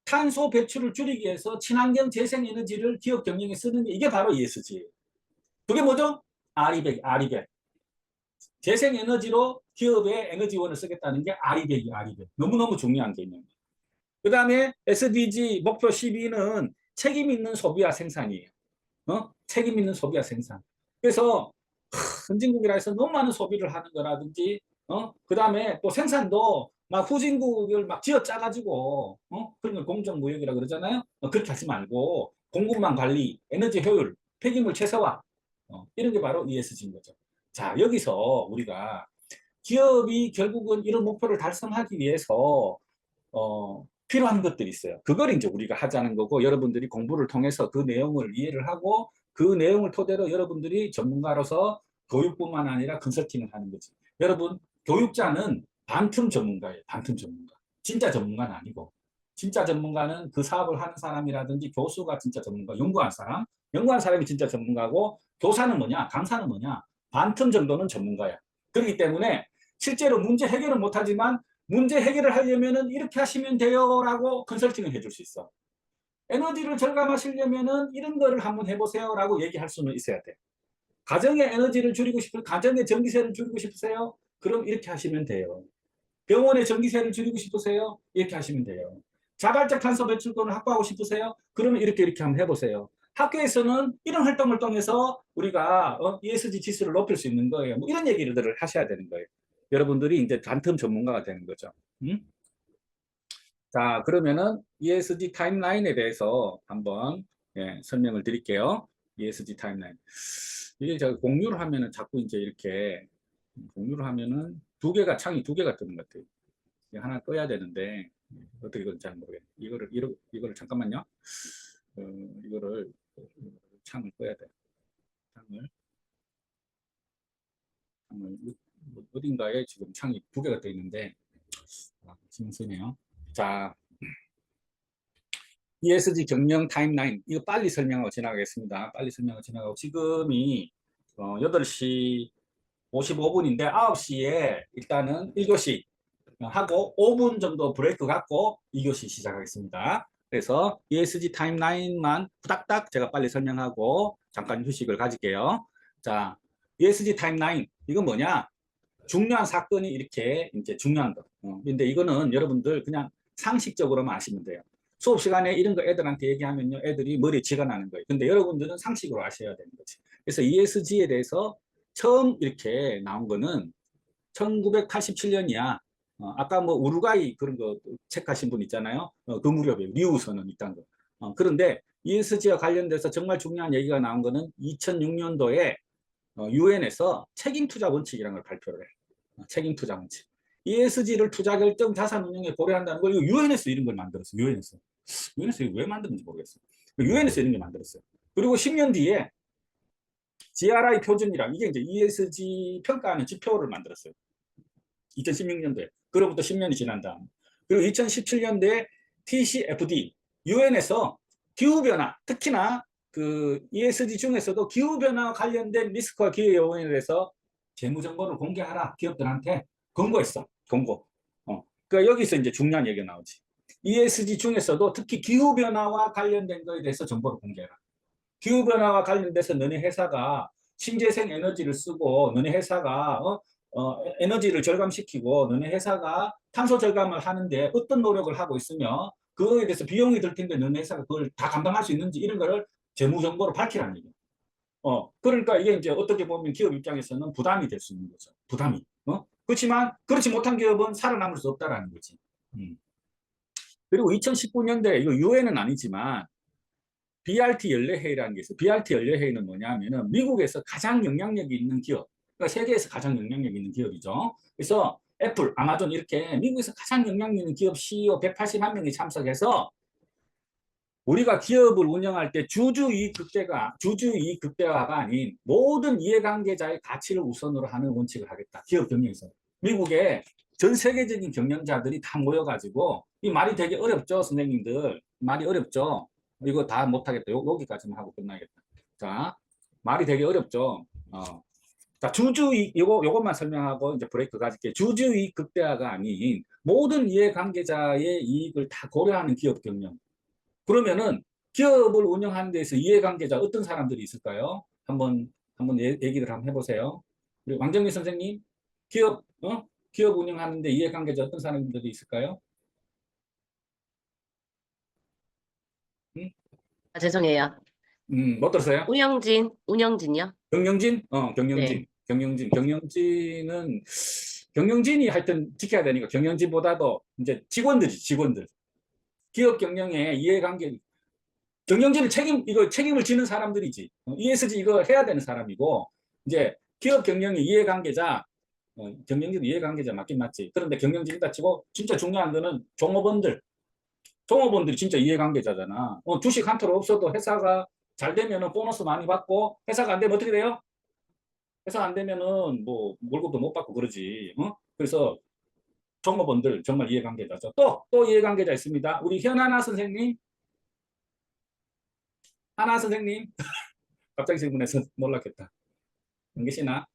탄소 배출을 줄이기 위해서 친환경 재생에너지를 기업 경영에 쓰는 게 이게 바로 ESG예요. 그게 뭐죠? R200. 재생에너지로 기업의 에너지원을 쓰겠다는 게 R200이 R200. 너무너무 중요한 개념이에요. 그 다음에 SDG 목표 12는 책임 있는 소비와 생산이에요. 책임 있는 소비와 생산. 그래서 선진국이라 해서 너무 많은 소비를 하는 거라든지 그 다음에 또 생산도 막 후진국을 막 쥐어짜가지고 그런 걸 공정무역이라 그러잖아요. 그렇게 하지 말고 공급망 관리, 에너지 효율, 폐기물 최소화 이런 게 바로 ESG인 거죠. 자, 여기서 우리가 기업이 결국은 이런 목표를 달성하기 위해서 필요한 것들이 있어요. 그걸 이제 우리가 하자는 거고, 여러분들이 공부를 통해서 그 내용을 이해를 하고 그 내용을 토대로 여러분들이 전문가로서 교육뿐만 아니라 컨설팅을 하는 거지. 여러분, 교육자는 반틈 전문가예요. 반틈 전문가. 진짜 전문가는 아니고, 진짜 전문가는 그 사업을 하는 사람이라든지 교수가 진짜 전문가, 연구한 사람이 진짜 전문가고, 교사는 뭐냐, 강사는 뭐냐, 반틈 정도는 전문가야. 그렇기 때문에 실제로 문제 해결은 못하지만 문제 해결을 하려면은 이렇게 하시면 돼요라고 컨설팅을 해줄 수 있어. 에너지를 절감하시려면은 이런 거를 한번 해보세요라고 얘기할 수는 있어야 돼. 가정의 에너지를 줄이고 싶으세요? 가정의 전기세를 줄이고 싶으세요? 그럼 이렇게 하시면 돼요. 병원의 전기세를 줄이고 싶으세요? 이렇게 하시면 돼요. 자발적 탄소 배출권을 확보하고 싶으세요? 그러면 이렇게 한번 해보세요. 학교에서는 이런 활동을 통해서 우리가 ESG 지수를 높일 수 있는 거예요. 뭐 이런 얘기를 하셔야 되는 거예요. 여러분들이 이제 반틈 전문가가 되는 거죠. 자, 그러면은 ESG 타임라인에 대해서 한번 설명을 드릴게요. ESG 타임라인. 이게 제가 공유를 하면은 자꾸 이제 이렇게 공유를 하면은 창이 두 개가 뜨는 것 같아요. 하나 꺼야 되는데 어떻게 그런지 잘 모르겠네요. 이거를 잠깐만요. 이거를 창을 꺼야 돼. 창을 어딘가에 지금 창이 두 개가 떠 있는데 신경 쓰네요. 자, ESG 경영 타임라인 이거 빨리 설명하고 지나가겠습니다. 빨리 설명하고 지나가고 지금이 8시 55분인데 9시에 일단은 1교시 하고 5분 정도 브레이크 갖고 2교시 시작하겠습니다. 그래서 ESG 타임라인만 후닥닥 제가 빨리 설명하고 잠깐 휴식을 가질게요. 자, ESG 타임라인 이건 뭐냐? 중요한 사건이 이렇게 이제 중요한 거. 근데 이거는 여러분들 그냥 상식적으로만 아시면 돼요. 수업 시간에 이런 거 애들한테 얘기하면요, 애들이 머리에 쥐가 나는 거예요. 근데 여러분들은 상식으로 아셔야 되는 거지. 그래서 ESG에 대해서 처음 이렇게 나온 거는 1987년이야. 아까 뭐 우루과이 그런 거 체크하신 분 있잖아요. 그 무렵에 리우선언 있다는 거. 그런데 ESG와 관련돼서 정말 중요한 얘기가 나온 거는 2006년도에 유엔에서 책임 투자 원칙이라는 걸 발표를 해. 책임 투자 원칙. ESG를 투자 결정 자산 운용에 고려한다는 걸 유엔에서 이런 걸 만들었어. 유엔에서 왜 만드는지 모르겠어. 유엔에서 이런 게 만들었어요. 그리고 10년 뒤에 GRI 표준이랑 이게 이제 ESG 평가하는 지표를 만들었어요. 2016년도에. 그로부터 10년이 지난 다음. 그리고 2017년도에 TCFD, 유엔에서 기후변화, 특히나 그 ESG 중에서도 기후변화와 관련된 리스크와 기회 요인에 대해서 재무정보를 공개하라. 기업들한테 권고했어. 권고. 그러니까 여기서 이제 중요한 얘기가 나오지. ESG 중에서도 특히 기후변화와 관련된 것에 대해서 정보를 공개해라. 기후변화와 관련돼서 너네 회사가 신재생 에너지를 쓰고 너네 회사가 에너지를 절감시키고 너네 회사가 탄소 절감을 하는데 어떤 노력을 하고 있으며 그거에 대해서 비용이 들 텐데 너네 회사가 그걸 다 감당할 수 있는지 이런 거를 재무정보로 밝히라는 얘기예요. 그러니까 이게 이제 어떻게 보면 기업 입장에서는 부담이 될 수 있는 거죠. 부담이. 그렇지만 그렇지 못한 기업은 살아남을 수 없다라는 거지. 그리고 2019년도에 이거 유엔은 아니지만 BRT 연례회의라는 게 있어요. BRT 연례회의는 뭐냐면은 미국에서 가장 영향력이 있는 기업, 그러니까 세계에서 가장 영향력 있는 기업이죠. 그래서 애플, 아마존 이렇게 미국에서 가장 영향력 있는 기업 CEO 181명이 참석해서 우리가 기업을 운영할 때 주주이익 극대화가 아닌 모든 이해관계자의 가치를 우선으로 하는 원칙을 하겠다. 기업 경영에서. 미국에 전 세계적인 경영자들이 다 모여가지고 이 말이 되게 어렵죠, 선생님들. 말이 어렵죠. 이거 다 못하겠다. 여기까지만 하고 끝나겠다. 자, 말이 되게 어렵죠. 자, 요것만 설명하고 이제 브레이크 가질게. 주주이익 극대화가 아닌 모든 이해관계자의 이익을 다 고려하는 기업 경영. 그러면은 기업을 운영하는 데서 이해관계자 어떤 사람들이 있을까요? 한번 얘기를 한번 해보세요. 그리고 왕정민 선생님, 기업 운영하는데 이해관계자 어떤 사람들이 있을까요? 죄송해요. 못 들었어요? 운영진이요? 경영진? 네. 경영진이 하여튼 지켜야 되니까 경영진보다도 이제 직원들. 기업 경영에 이해관계, 경영진은 책임을 지는 사람들이지. ESG 이거 해야 되는 사람이고, 이제 기업 경영의 이해관계자, 경영진 이해관계자 맞긴 맞지. 그런데 경영진이다 치고, 진짜 중요한 거는 종업원들이 진짜 이해관계자잖아. 주식 한 톨 없어도 회사가 잘 되면은 보너스 많이 받고, 회사가 안 되면 어떻게 돼요? 회사가 안 되면은 뭐 월급도 못 받고 그러지. 그래서 종업원들 정말 이해관계자죠. 또 이해관계자 있습니다. 우리 현하나 선생님. 하나 선생님. 갑자기 질문해서 놀랐겠다. 안 계시나?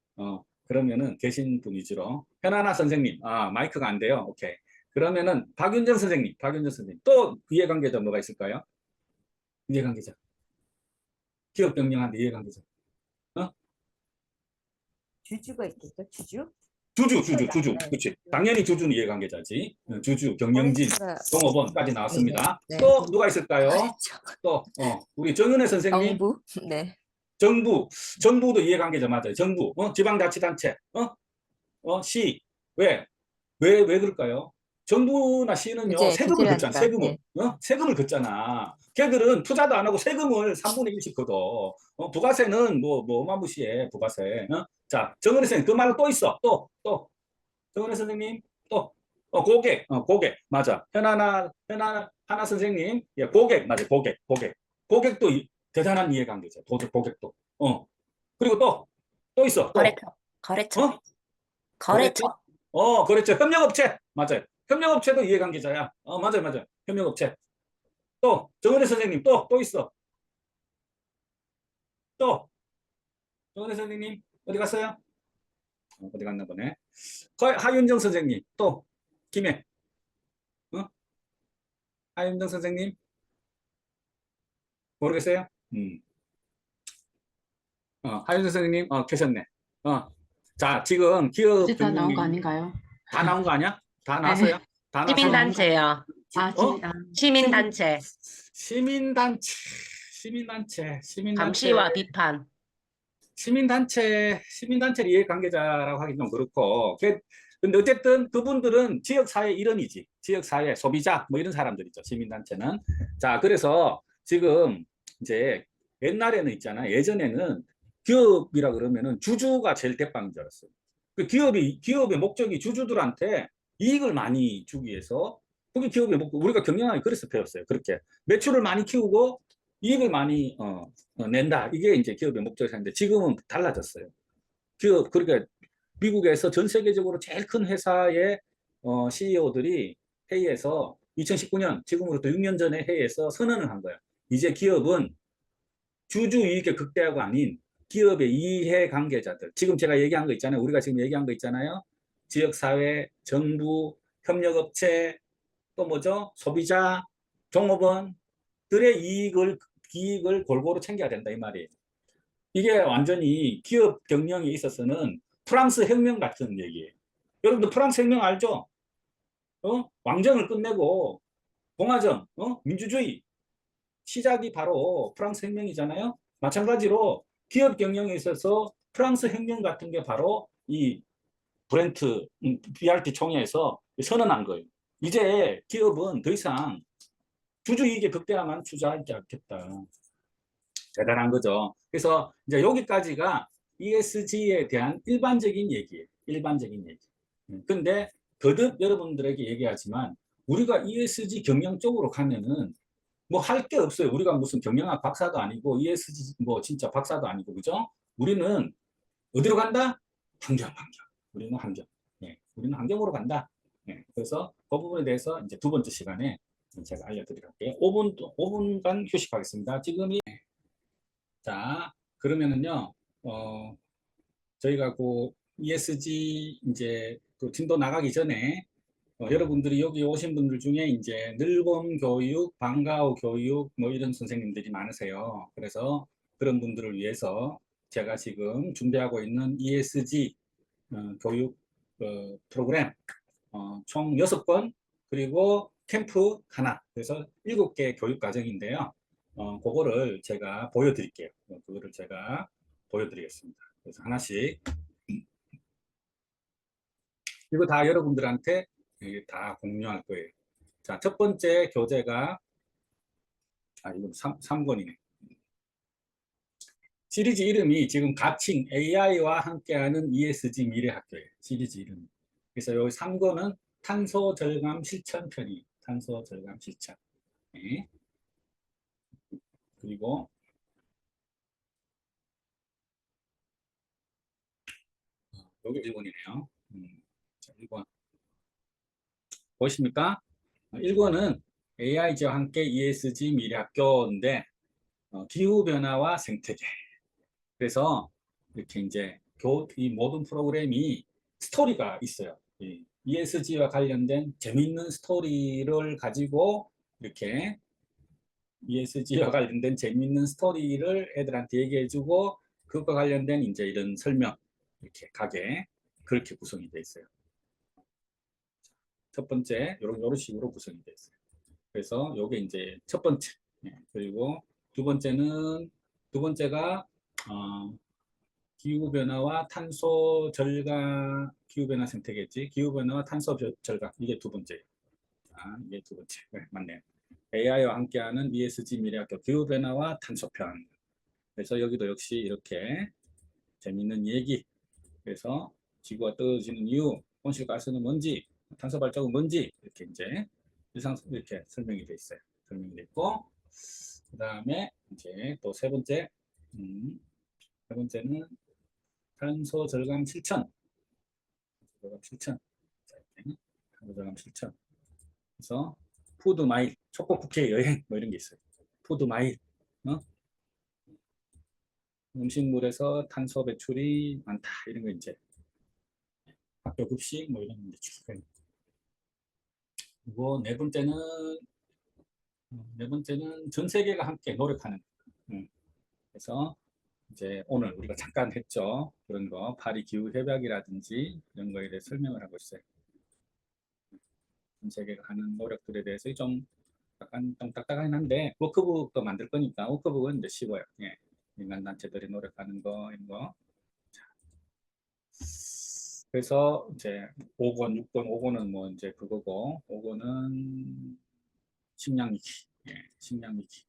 그러면은 계신 분 위주로. 현하나 선생님. 마이크가 안 돼요. 오케이. 그러면은 박윤정 선생님. 또 이해관계자 뭐가 있을까요? 이해관계자. 기업 경영하는데 이해관계자. 주주가 있겠죠? 주주? 주주. 네. 그렇지. 당연히 주주는 이해관계자지. 주주, 경영진, 종업원까지 나왔습니다. 네. 또 누가 있을까요? 그렇죠. 또 우리 정은혜 선생님. 정부? 네. 정부도 이해관계자 맞아요. 정부, 지방자치단체, 시. 왜 그럴까요? 정부나 시는요, 그제, 세금을 걷잖아, 그제라니까. 세금을. 세금을 걷잖아. 걔들은 투자도 안 하고 세금을 3분의 1씩 걷어. 부가세는 뭐 어마무시해, 부가세. 자, 정은혜 선생님, 그 말은 또 있어. 또. 정은혜 선생님, 또. 고객, 맞아. 하나 선생님, 예, 고객, 맞아, 고객. 고객도 대단한 이해관계자, 고객도. 그리고 또 있어. 또. 거래처. 거래처. 협력업체. 맞아요. 협력업체도 이해관계자야. 맞아요. 협력업체. 또, 정은혜 선생님, 또 있어. 또. 정은혜 선생님, 어디 갔어요? 어디 갔나 보네. 하윤정 선생님, 또. 김해. 하윤정 선생님? 모르겠어요? 하윤정 선생님, 계셨네. 자, 지금 기업 이제 다 나온 거 경영이 아닌가요? 다 나온 거 아니야? 다 나왔어요? 다 나왔어요? 시민단체요. 집니다. 시민단체. 시민단체. 감시와 비판. 시민단체 이해관계자라고 하기 좀 그렇고. 근데 어쨌든 그분들은 지역사회 일원이지. 지역사회, 소비자, 뭐 이런 사람들이죠. 시민단체는. 자, 그래서 지금 이제 옛날에는 있잖아. 예전에는 기업이라 그러면은 주주가 제일 대빵인 줄 알았어요. 그 기업의 목적이 주주들한테 이익을 많이 주기 위해서, 그게 기업의 목적. 우리가 경영학에 그래서 배웠어요. 그렇게 매출을 많이 키우고 이익을 많이 낸다. 이게 이제 기업의 목적이었는데 지금은 달라졌어요. 그러니까 미국에서 전 세계적으로 제일 큰 회사의 CEO들이 회의에서 2019년, 지금으로부터 6년 전에 회의에서 선언을 한 거예요. 이제 기업은 주주 이익의 극대화가 아닌 기업의 이해 관계자들. 지금 제가 얘기한 거 있잖아요. 우리가 지금 얘기한 거 있잖아요. 지역사회, 정부, 협력업체, 또 뭐죠? 소비자, 종업원들의 이익을 골고루 챙겨야 된다. 이 말이에요. 이게 완전히 기업 경영에 있어서는 프랑스 혁명 같은 얘기예요. 여러분들 프랑스 혁명 알죠? 왕정을 끝내고 공화정, 민주주의 시작이 바로 프랑스 혁명이잖아요. 마찬가지로 기업 경영에 있어서 프랑스 혁명 같은 게 바로 이 브렌트 BRT 총회에서 선언한 거예요. 이제 기업은 더 이상 주주 이익의 극대화만 투자하지 않겠다. 대단한 거죠. 그래서 이제 여기까지가 ESG에 대한 일반적인 얘기예요. 일반적인 얘기. 근데 거듭 여러분들에게 얘기하지만 우리가 ESG 경영 쪽으로 가면은 뭐 할 게 없어요. 우리가 무슨 경영학 박사도 아니고 ESG 뭐 진짜 박사도 아니고, 그죠? 우리는 어디로 간다? 환경. 우리는 환경. 네, 우리는 환경으로 간다. 네, 그래서 그 부분에 대해서 이제 두 번째 시간에 제가 알려드릴게요. 5분간 휴식하겠습니다. 지금이 자, 그러면은요, 저희가 그 ESG 이제 그 진도 나가기 전에 여러분들이 여기 오신 분들 중에 이제 늘봄 교육, 방과후 교육 뭐 이런 선생님들이 많으세요. 그래서 그런 분들을 위해서 제가 지금 준비하고 있는 ESG 교육 프로그램 총 6번 그리고 캠프 하나, 그래서 7개 교육 과정인데요. 그거를 제가 보여드릴게요. 그거를 제가 보여드리겠습니다. 그래서 하나씩 이거 다 여러분들한테 다 공유할 거예요. 자, 첫 번째 교재가 이건 3권이네. 시리즈 이름이 지금 가칭 AI와 함께하는 ESG 미래학교예요. 시리즈 이름이. 그래서 여기 3권은 탄소 절감 실천 편이. 탄소 절감 실천. 네. 그리고 여기 1권이네요. 자, 1권. 보이십니까? 1권은 AI와 함께 ESG 미래학교인데 기후변화와 생태계. 그래서 이렇게 이제 이 모든 프로그램이 스토리가 있어요. 이 ESG와 관련된 재미있는 스토리를 가지고 이렇게 ESG와 관련된 재미있는 스토리를 애들한테 얘기해주고 그것과 관련된 이제 이런 설명 이렇게 가게 그렇게 구성이 되어 있어요. 첫 번째 이런 식으로 구성이 되어 있어요. 그래서 요게 이제 첫 번째. 그리고 두 번째가 기후변화와 탄소 절감, 기후변화 생태계지, 기후변화와 탄소 절감, 이게 두 번째예요. 이게 두 번째. 네, 맞네요. AI와 함께하는 ESG 미래학교 기후변화와 탄소편. 그래서 여기도 역시 이렇게 재밌는 얘기. 그래서 지구가 뜨거워지는 이유, 온실가스는 뭔지, 탄소 발자국은 뭔지 이렇게 이제 이렇게 설명이 돼 있어요. 설명이 돼 있고, 그 다음에 이제 또 세 번째는 탄소 절감 실천. 탄소 절감 실천. 그래서 푸드 마일, 촉복 국회 여행 뭐 이런 게 있어요. 푸드 마일. 음식물에서 탄소 배출이 많다 이런 거 이제 학교 급식 뭐 이런 게 쭉. 그리고 네 번째는 전 세계가 함께 노력하는. 그래서 이제 오늘 우리가 잠깐 했죠. 그런 거 파리 기후 협약이라든지 이런 거에 대해 설명을 하고 있어요. 전 세계가 하는 노력들에 대해서 좀 약간 좀 딱딱하긴 한데 워크북도 만들 거니까 워크북은 이제 쉬워요. 예. 민간 단체들이 노력하는 거 이런 거. 자. 그래서 이제 5권, 6권, 5권은 뭐 이제 그거고 5권은 식량위기. 예, 식량위기.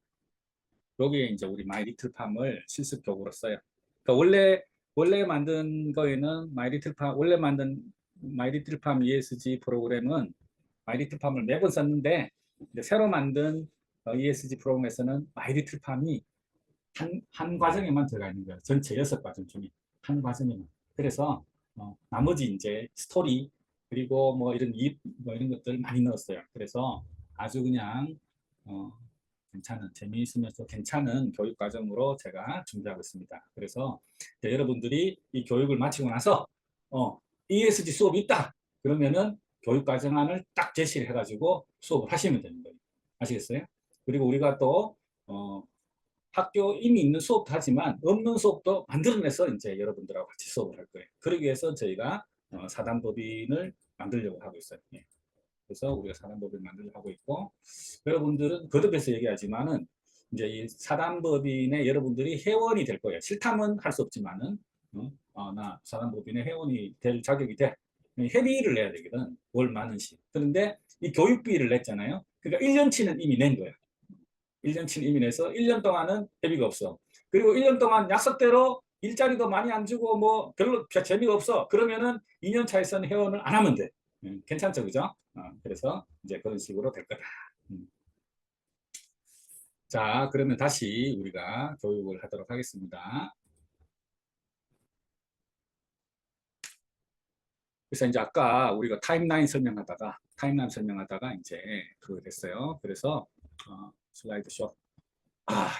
여기에 이제 우리 마이 리틀 팜을 실습 교구로 써요. 그러니까 원래 만든 거에는 마이리틀팜 원래 만든 마이리틀팜 ESG 프로그램은 마이리틀팜을 매번 썼는데 이제 새로 만든 ESG 프로그램에서는 마이리틀팜이 한 과정에만 들어가 있는 거예요. 전체 6과정 중에 한 과정에만. 그래서 나머지 이제 스토리 그리고 뭐 이런 것들 많이 넣었어요. 그래서 아주 그냥 괜찮은 재미있으면서 괜찮은 교육 과정으로 제가 준비하고 있습니다. 그래서 여러분들이 이 교육을 마치고 나서 ESG 수업이 있다 그러면은 교육 과정안을 딱 제시를 해가지고 수업을 하시면 되는 거예요. 아시겠어요? 그리고 우리가 또 학교 이미 있는 수업도 하지만 없는 수업도 만들어내서 이제 여러분들하고 같이 수업을 할 거예요. 그러기 위해서 저희가 사단법인을 만들려고 하고 있어요. 예. 그래서 우리가 사단법인을 만들려고 하고 있고, 여러분들은 거듭해서 얘기하지만은 이제 이 사단법인에 여러분들이 회원이 될 거예요. 싫다면 할 수 없지만은 나 사단법인의 회원이 될 자격이 돼. 회비를 내야 되거든. 월 10,000원씩. 그런데 이 교육비를 냈잖아요. 그러니까 1년치는 이미 낸 거예요. 1년치는 이미 내서 1년 동안은 회비가 없어. 그리고 1년 동안 약속대로 일자리도 많이 안 주고 뭐 별로 재미가 없어. 그러면은 2년 차에서는 회원을 안 하면 돼. 괜찮죠, 그죠? 그래서 이제 그런 식으로 될 거다. 자, 그러면 다시 우리가 교육을 하도록 하겠습니다. 그래서 이제 아까 우리가 타임라인 설명하다가 이제 그거 됐어요. 그래서 슬라이드 쇼.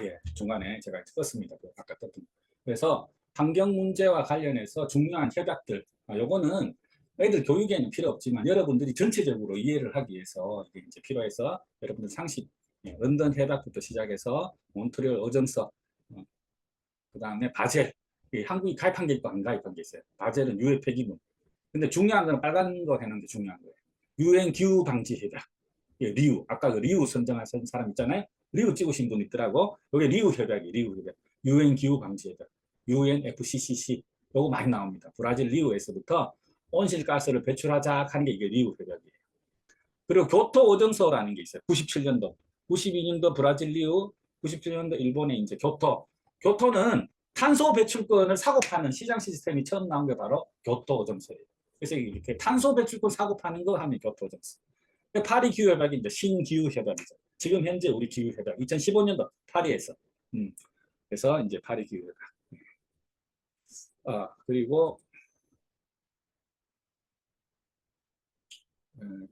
예. 중간에 제가 떴습니다. 아까 떴던. 그래서 환경 문제와 관련해서 중요한 협약들. 요거는 애들 교육에는 필요 없지만 여러분들이 전체적으로 이해를 하기 위해서 이게 이제 필요해서 여러분들 상식, 런던 협약부터 시작해서 몬트리올 어정서, 그 다음에 바젤. 한국이 가입한 게 있고 안 가입한 게 있어요. 바젤은 유해 폐기물. 근데 중요한 건 빨간 거 해놓은 게 중요한 거예요. 유엔 기후 방지 협약. 리우. 아까 그 리우 선정하신 사람 있잖아요. 리우 찍으신 분 있더라고. 여기 리우 협약이 리우 협약. 유엔 기후 방지 협약. UNFCCC. 요거 많이 나옵니다. 브라질 리우에서부터 온실가스를 배출하자 하는 게 이게 리우 협약이에요. 그리고 교토 오정서라는 게 있어요. 97년도. 92년도 브라질 리우, 97년도 일본의 이제 교토. 교토는 탄소 배출권을 사고 파는 시장 시스템이 처음 나온 게 바로 교토 오정서예요. 그래서 이렇게 탄소 배출권 사고 파는 거 하면 교토 오정서. 파리 기후협약이 이제 신기후협약이죠. 지금 현재 우리 기후협약 2015년도 파리에서. 그래서 이제 파리 기후협약. 그리고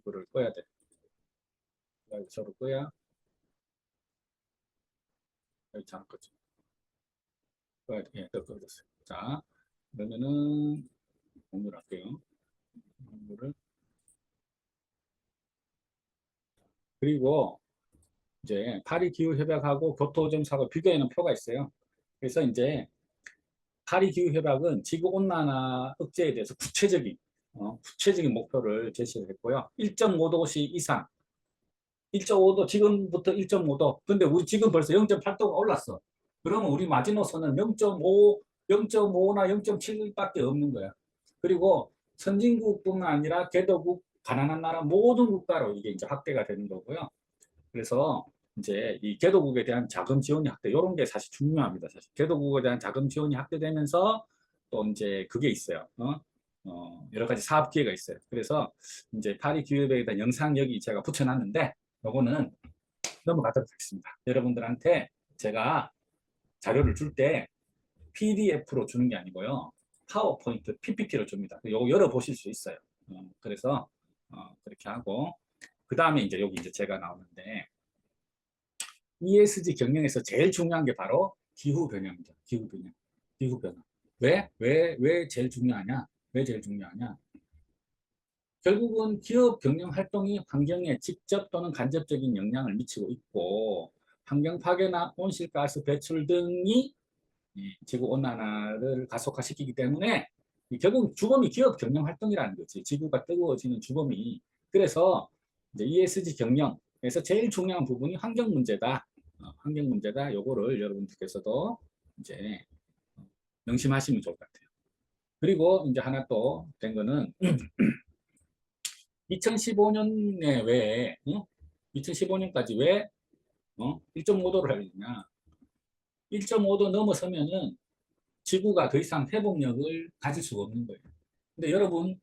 그거를 꺼야 돼. 저를 꺼야. 여기 잠깐 꺼져. 꺼야 돼. 예, 꺼졌어요. 자, 그러면은 공유를 할게요. 공유를. 그리고 이제 파리 기후 협약하고 교토 오정서하고 비교하는 표가 있어요. 그래서 이제 파리 기후 협약은 지구 온난화 억제에 대해서 구체적인 목표를 제시를 했고요. 1.5도씨 이상. 1.5도 지금부터 1.5도. 근데 우리 지금 벌써 0.8도가 올랐어. 그러면 우리 마지노선은 0.5, 0.5나 0.7밖에 없는 거야. 그리고 선진국뿐만 아니라 개도국, 가난한 나라 모든 국가로 이게 이제 확대가 되는 거고요. 그래서 이제 이 개도국에 대한 자금 지원이 확대, 이런 게 사실 중요합니다. 사실 개도국에 대한 자금 지원이 확대되면서 또 이제 그게 있어요. 여러 가지 사업 기회가 있어요. 그래서 이제 파리 기후협약에 대한 영상 여기 제가 붙여놨는데, 요거는 넘어가도록 하겠습니다. 여러분들한테 제가 자료를 줄 때 PDF로 주는 게 아니고요, 파워포인트 PPT로 줍니다. 요거 열어보실 수 있어요. 그래서 그렇게 하고, 그 다음에 이제 여기 이제 제가 나오는데, ESG 경영에서 제일 중요한 게 바로 기후변화입니다. 기후변화. 왜 제일 중요하냐? 왜 제일 중요하냐? 결국은 기업 경영 활동이 환경에 직접 또는 간접적인 영향을 미치고 있고, 환경 파괴나 온실가스 배출 등이 지구온난화를 가속화시키기 때문에 결국 주범이 기업 경영 활동이라는 거지. 지구가 뜨거워지는 주범이. 그래서 이제 ESG 경영에서 제일 중요한 부분이 환경 문제다. 환경 문제다. 요거를 여러분들께서도 이제 명심하시면 좋을 것 같아요. 그리고 이제 하나 또 된 거는 2015년에 왜 2015년까지 왜 1.5도를 하느냐? 1.5도 넘어서면은 지구가 더 이상 회복력을 가질 수가 없는 거예요. 근데 여러분,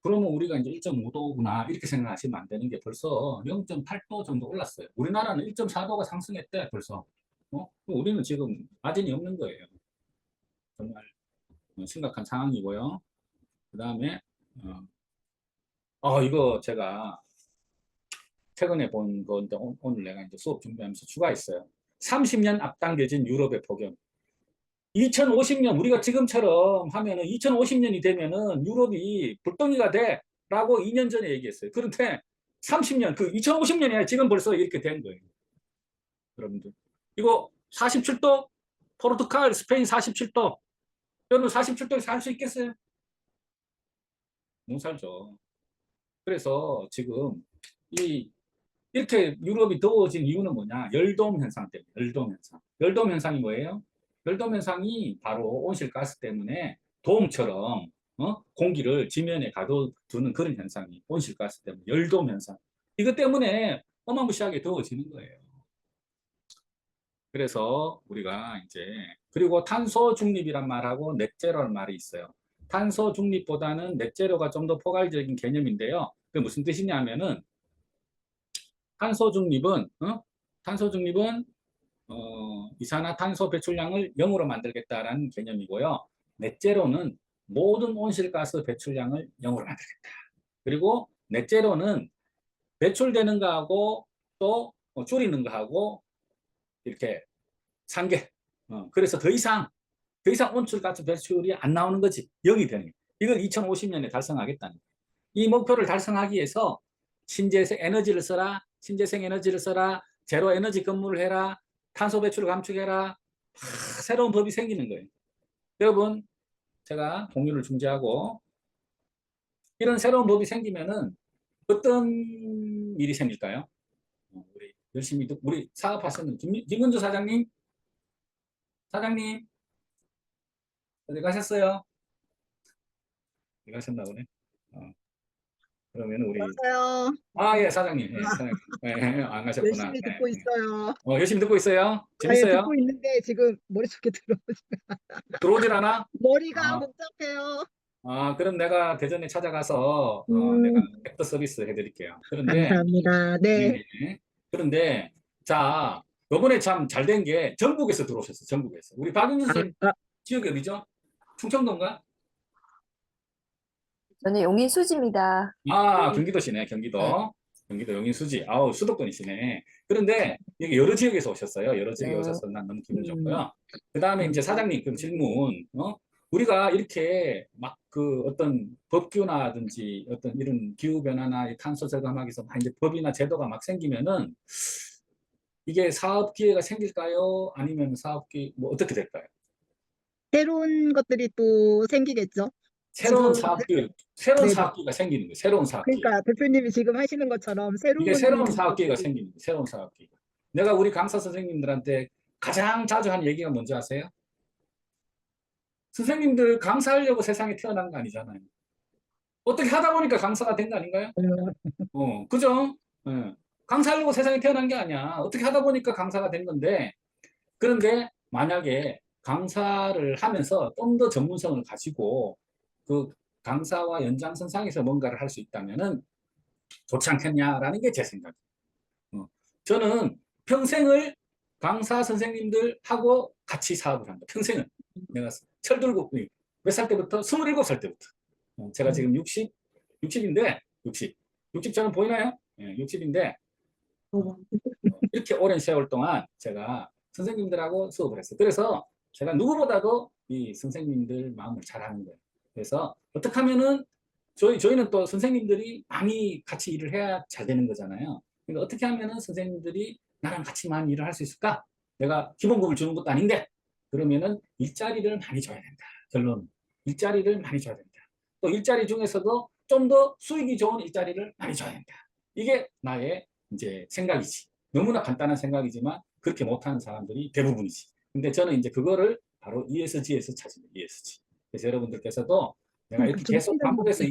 그러면 우리가 이제 1.5도구나 이렇게 생각하시면 안 되는 게 벌써 0.8도 정도 올랐어요. 우리나라는 1.4도가 상승했대 벌써. 우리는 지금 마진이 없는 거예요. 정말 심각한 상황이고요. 그 다음에 이거 제가 최근에 본 건데 오늘 내가 이제 수업 준비하면서 추가했어요. 30년 앞당겨진 유럽의 폭염. 2050년 우리가 지금처럼 하면은 2050년이 되면은 유럽이 불덩이가 돼라고 2년 전에 얘기했어요. 그런데 30년 그 2050년이 아니라 지금 벌써 이렇게 된 거예요. 여러분들 이거 47도 포르투갈 스페인 47도 여러분 47도에 살 수 있겠어요? 못 살죠. 그래서 지금 이렇게 유럽이 더워진 이유는 뭐냐? 열돔 현상 때문에. 열돔 현상. 열돔 현상이 뭐예요? 열돔 현상이 바로 온실가스 때문에 돔처럼 공기를 지면에 가둬두는 그런 현상이 온실가스 때문에 열돔 현상. 이것 때문에 어마무시하게 더워지는 거예요. 그래서 우리가 이제 그리고 탄소 중립이란 말하고 넷제로라는 말이 있어요. 탄소 중립보다는 넷제로가 좀 더 포괄적인 개념인데요. 그게 무슨 뜻이냐면은 탄소 중립은 이산화탄소 배출량을 0으로 만들겠다라는 개념이고요. 넷제로는 모든 온실가스 배출량을 0으로 만들겠다. 그리고 넷제로는 배출되는 거하고 또 줄이는 거하고 이렇게 상계. 그래서 더 이상 온실가스 배출이 안 나오는 거지. 0이 되는 거예요. 이걸 2050년에 달성하겠다는 거예요. 이 목표를 달성하기 위해서 신재생 에너지를 써라. 제로 에너지 근무를 해라. 탄소 배출을 감축해라. 새로운 법이 생기는 거예요. 여러분, 제가 공유를 중지하고 이런 새로운 법이 생기면은 어떤 일이 생길까요? 우리 열심히 우리 사업하시는 김은주 사장님 어디 가셨어요? 어디 가셨나 보네. 그러면 우리 안녕하세요. 예, 사장님. 예, 사장님. 안 가셨구나. 열심히 듣고 있어요. 열심히 듣고 있어요. 예, 재밌어요? 듣고 있는데 지금 머릿속에 들어오질 않아? 머리가 아. 복잡해요. 그럼 내가 대전에 찾아가서 음. 내가 앱도 서비스 해드릴게요. 그런데 감사합니다. 네. 네. 그런데 자, 요번에 참 잘 된 게 전북에서 들어오셨어요. 전북에서. 우리 박윤준 선생님 지역이 어디죠? 충청도인가? 저는 용인 수지입니다. 경기도시네. 경기도 용인 수지. 수도권이시네. 그런데 여기 여러 지역에서 오셨어요. 여러 지역에 네. 오셔서 난 너무 기분 좋고요. 그 다음에 이제 사장님 그럼 질문. 우리가 이렇게 막 그 어떤 법규나든지 어떤 이런 기후 변화나 탄소 저감하기 위해서 막 이제 법이나 제도가 막 생기면은 이게 사업 기회가 생길까요? 아니면 사업 기회 뭐 어떻게 될까요? 새로운 것들이 또 생기겠죠. 새로운 지금 새로운 네. 사업기회가 생기는 거예요. 새로운 사업기회. 그러니까 대표님이 지금 하시는 것처럼 이게 새로운 일이 사업기회가 생기는 거예요. 새로운 사업기회. 내가 우리 강사 선생님들한테 가장 자주 하는 얘기가 뭔지 아세요? 선생님들 강사하려고 세상에 태어난 거 아니잖아요. 어떻게 하다 보니까 강사가 된 거 아닌가요? 그죠? 강사하려고 세상에 태어난 게 아니야. 어떻게 하다 보니까 강사가 된 건데, 그런데 만약에 강사를 하면서 좀 더 전문성을 가지고 그 강사와 연장선상에서 뭔가를 할 수 있다면은 좋지 않겠냐라는 게 제 생각이에요. 저는 평생을 강사 선생님들하고 같이 사업을 한다. 평생을. 내가 철들고 몇 살 때부터? 27살 때부터. 제가 지금 60인데 60 저는 보이나요? 60인데 이렇게 오랜 세월 동안 제가 선생님들하고 수업을 했어요. 그래서 제가 누구보다도 이 선생님들 마음을 잘 아는 거예요. 그래서 어떻게 하면은 저희는 또 선생님들이 많이 같이 일을 해야 잘 되는 거잖아요. 그러니까 어떻게 하면은 선생님들이 나랑 같이 많이 일을 할 수 있을까? 내가 기본급을 주는 것도 아닌데 그러면은 일자리를 많이 줘야 된다. 결론은 일자리를 많이 줘야 된다. 또 일자리 중에서도 좀 더 수익이 좋은 일자리를 많이 줘야 된다. 이게 나의 이제 생각이지. 너무나 간단한 생각이지만 그렇게 못하는 사람들이 대부분이지. 근데 저는 이제 그거를 바로 ESG에서 찾습니다. ESG. 그래서 여러분들께서도 내가 이렇게 계속 반복해서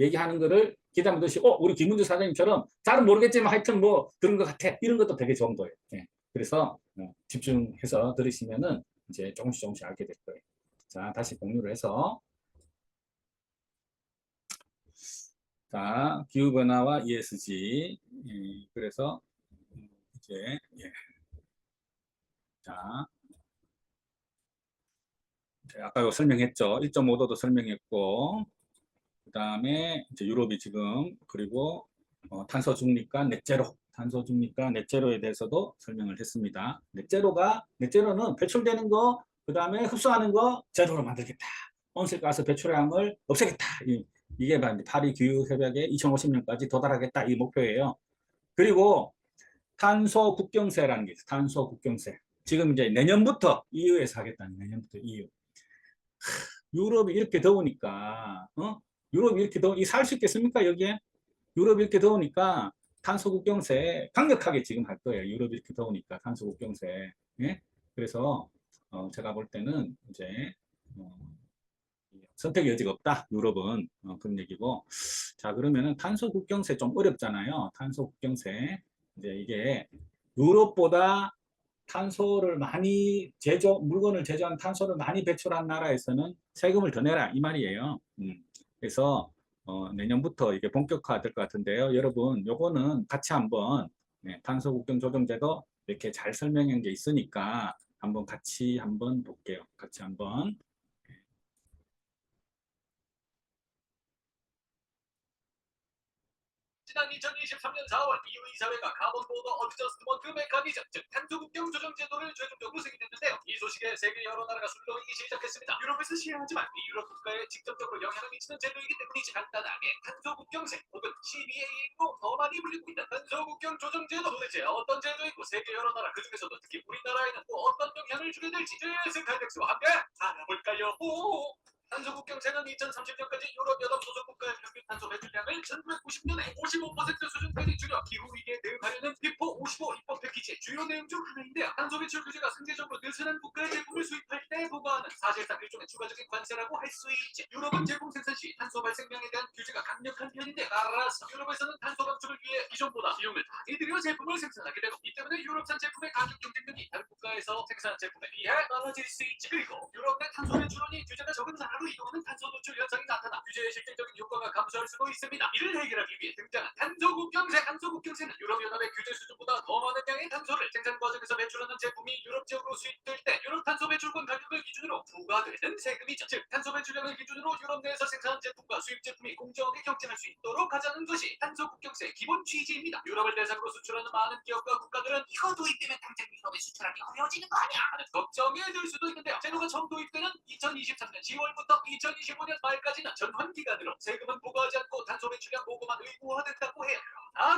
얘기하는 거를 기다려 두시고 우리 김문주 사장님처럼 잘은 모르겠지만 하여튼 뭐 그런 것 같아. 이런 것도 되게 좋은 거예요. 그래서 집중해서 들으시면은 이제 조금씩 알게 될 거예요. 자, 다시 공유를 해서 자, 기후변화와 ESG. 그래서 이제 자, 아까 이거 설명했죠. 1.5도도 설명했고, 그 다음에 이제 유럽이 지금 그리고 탄소 중립과 넷제로, 탄소 중립과 넷제로에 대해서도 설명을 했습니다. 넷제로는 배출되는 거, 그 다음에 흡수하는 거 제로로 만들겠다. 온실가스 배출량을 없애겠다. 이게 파리 기후협약에 2050년까지 도달하겠다. 이 목표예요. 그리고 탄소 국경세라는 게 있어요. 탄소 국경세. 지금 이제 내년부터 EU에서 하겠다는 내년부터 EU. 유럽이 이렇게 더우니까, 유럽이 이렇게 이 살 수 있겠습니까, 여기에? 유럽이 이렇게 더우니까 탄소 국경세 강력하게 지금 할 거예요. 유럽이 이렇게 더우니까 탄소 국경세. 예? 그래서 제가 볼 때는 이제 선택의 여지가 없다. 유럽은 그런 얘기고. 자, 그러면은 탄소 국경세 좀 어렵잖아요. 탄소 국경세. 이제 이게 유럽보다 탄소를 많이 물건을 제조한 탄소를 많이 배출한 나라에서는 세금을 더 내라 이 말이에요. 그래서 내년부터 이게 본격화될 것 같은데요. 여러분, 요거는 같이 한번 탄소 국경 조정제도 이렇게 잘 설명한 게 있으니까 같이 한번 볼게요. 같이 한번. 지난 2023년 4월 EU 이사회가 카본 보더 어드저스트먼트 메커니즘, 즉 탄소 국경 조정 제도를 최종적으로 승인했는데요. 이 소식에 세계 여러 나라가 술렁이기 시작했습니다. 유럽에서 시행하지만 미유럽 국가에 직접적으로 영향을 미치는 제도이기 때문이지. 간단하게 탄소 국경세 혹은 CBA로 더 많이 불리고 있는 탄소 국경 조정 제도, 도대체 어떤 제도이고 세계 여러 나라 그중에서도 특히 우리나라에는 또 어떤 영향을 주게 될지 제스 칼텍스와 함께 알아볼까요? 탄소 국경세는 2030년까지 유럽 연합 소속 국가의 평균 탄소 배출량을 1990년에 55% 수준까지 줄여 기후 위기에 대응하려는 비포 55 입법 패키지의 주요 내용 중 하나인데요. 탄소 배출 규제가 상대적으로 느슨한 국가의 제품을 수입할 때 부과하는 사실상 일종의 추가적인 관세라고 할 수 있지. 유럽은 제품 생산 시 탄소 발생량에 대한 규제가 강력한 편인데, 따라서 유럽에서는 탄소 감축을 위해 이전보다 비용을 많이 들여 제품을 생산하게 되고, 이 때문에 유럽산 제품의 가격 경쟁력이 다른 국가에서 생산한 제품에 비해 떨어질 수 있지. 그리고 유럽 내 탄소 배출원이 규제가 적은 나라로 이동하는 탄소 노출 현상이 나타나 규제의 실질적인 효과가 감소할 수도 있습니다. 이를 해결하기 위해 등장한 탄소 국경세. 탄소 국경세는 유럽연합의 규제 수준보다 더 많은 양의 탄소를 생산 과정에서 배출하는 제품이 유럽 지역으로 수입될 때 유럽 탄소 배출권 가격을 기준으로 부과되는 세금이죠. 즉 탄소 배출량을 기준으로 유럽 내에서 생산한 제품과 수입 제품이 공정하게 경쟁할 수 있도록 하자는 것이 탄소 국경세의 기본 취지입니다. 유럽을 대상으로 수출하는 많은 기업과 국가들은 이거 도입되면 당장 유럽에 수출하기 어려워지는 거 아니야 하는 걱정이 들 수도 있는데요. 제도가 처음 도입되는 2023년 10월부터 2025년 말까지는 전환 기간으로 세금은 부과하지 않고 탄소 배출량 보고만 의무화된다고 해요.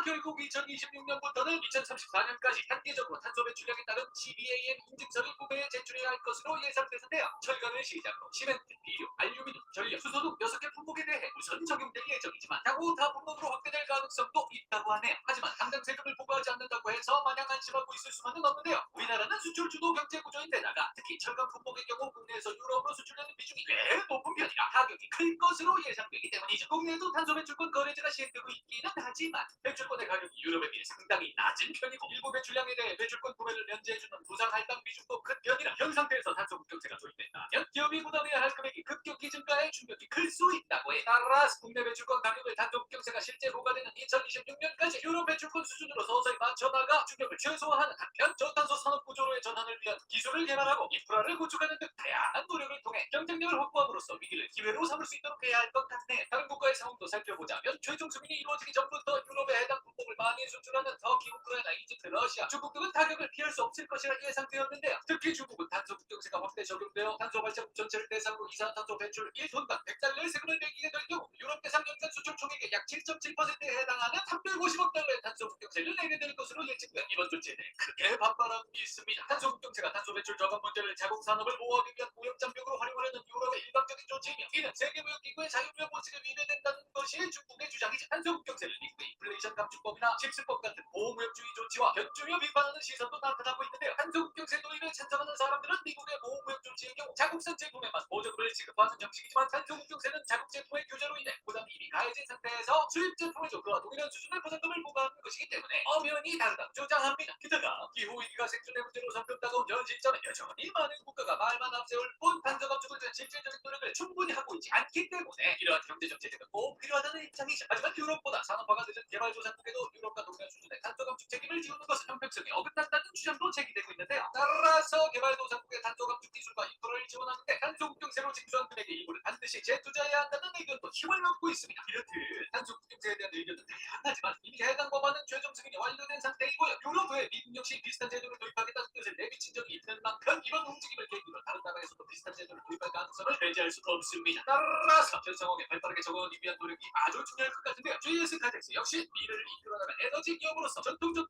결국 2026년부터는 2034년까지 단계적으로 탄소 배출량에 따른 CBAM 인증서를 구매해 제출해야 할 것으로 예상되는데요. 철강을 시작으로 시멘트, 비료, 알루미늄, 전력, 수소 등 6개 품목에 대해 우선 적용될 예정이지만 향후 다 품목으로 확대될 가능성도 있다고 하네요. 하지만 당장 세금을 부과하지 않는다고 해서 마냥 안심하고 있을 수만은 없는데요. 우리나라는 수출 주도 경제 구조인데다가 특히 철강 품목의 경우 국내에서 유럽으로 수출되는 비중이 꽤 높은 편이라 타격이 클 것으로 예상되기 때문이죠. 국내에도 탄소 배출권 거래제가 시행되고 있기는 하지만 배출권의 가격이 유럽에 비해 상당히 낮은 편이고, 일부 배출량에 대해 배출권 구매를 면제해주는 부상 할당 비중도 큰 편이라 현 상태에서 탄소 국경세가 도입된다면 기업이 부담해야 할 금액이 급격히 증가해 충격이 클 수 있다고 해. 따라서 국내 배출권 가격을 탄소 국경세가 실제 부과되는 2026년까지 유럽 배출권 수준으로 서서히 맞춰나가 충격을 최소화하는 한편 저탄소 산업 구조로의 전환을 위한 기술을 개발하고 인프라를 구축하는 등 다양한 노력을 통해 경쟁력을 확보함으로써 위기를 기회로 삼을 수 있도록 해야 할 것 같네. 다른 국가의 상황도 살펴보자면 최종 승인이 이루어지기 전부터 유럽에 해당 품목을 많이 수출하는 터키, 우크라이나, 이집트, 러시아, 중국 등은 타격을 피할 수 없을 것이라 예상되었는데요. 특히 중국은 탄소 국경세가 확대 적용되어 탄소 발자국 전체를 대상으로 이산탄소 배출 1톤당 100달러의 세금을 매기게 될 경우 유럽 대상 연간 수출 총액의 약 7.7%에 해당하는 350억 달러의 탄소 국경세를 내게 될 것으로 예측돼 이번 조치에 대해 크게 반발하고 있습니다. 탄소 국경세가 탄소 배출 저감 문제를 자국 산업을 보호하기 위한 무역 장벽으로 활용하려는 유럽의 일방적인 조치이며, 이는 세계무역기구의 자유무역 원칙에 위배된다는 것이 중국의 주장이죠. 탄소 국경세를 미국의 인플레이션 감축법이나 칩스법 같은 보호무역주의 조치와 견주며 비판하는 시선도 나타나고 있는데요. 탄소 국경세 도입에 찬성하는 사람들은 미국의 보호무역 조치의 경우 작 자국산 제품에만 보조금을 지급하는 정식이지만 탄소국경세는 자국 제품의 규제로 인해 부담이 이미 가해진 상태에서 수입 제품에도 그와 동일한 수준의 보상금을 부과하는 것이기 때문에 엄연히 다르다고 주장합니다. 게다가 기후위기가 생존의 문제로 삼켰다고 전 시점에 여전히 많은 국가가 말만 앞세울 뿐 탄소 감축을 위한 실질적인 노력을 충분히 하고 있지 않기 때문에 이러한 경제적 제재가 꼭 필요하다는 입장이죠. 하지만 유럽보다 산업화가 늦은 개발도상국에도 유럽과 동일한 수준의 탄소 감축 책임을 지우는 것은 형평성에 어긋난다는 주장도 제기되고 있는데요. 따라서 개발도상국의 탄소 감축 기술과 인프라를 지원하는데 탄소국경세로 징수한 금액의 일부를 반드시 재투자해야 한다는 의견도 힘을 얻고 있습니다. 이렇듯 탄소국경세에 대한 의견은 다양하지만 이미 해당 법안은 최종 승인이 완료된 상태이고요. 유럽 외 미국 역시 비슷한 제도를 도입하겠다는 뜻을 내비친 적이 있는 만큼 이번 움직임을 계기로 다른 나라에서도 비슷한 제도를 도입할 가능성을 배제할 수 없습니다. 따라서 현 상황에 발빠르게 적응하기 위한 노력이 아주 중요할 것 같은데요. GS 카텍스 역시 미래를 이끌어나갈 에너지 기업으로서 전통적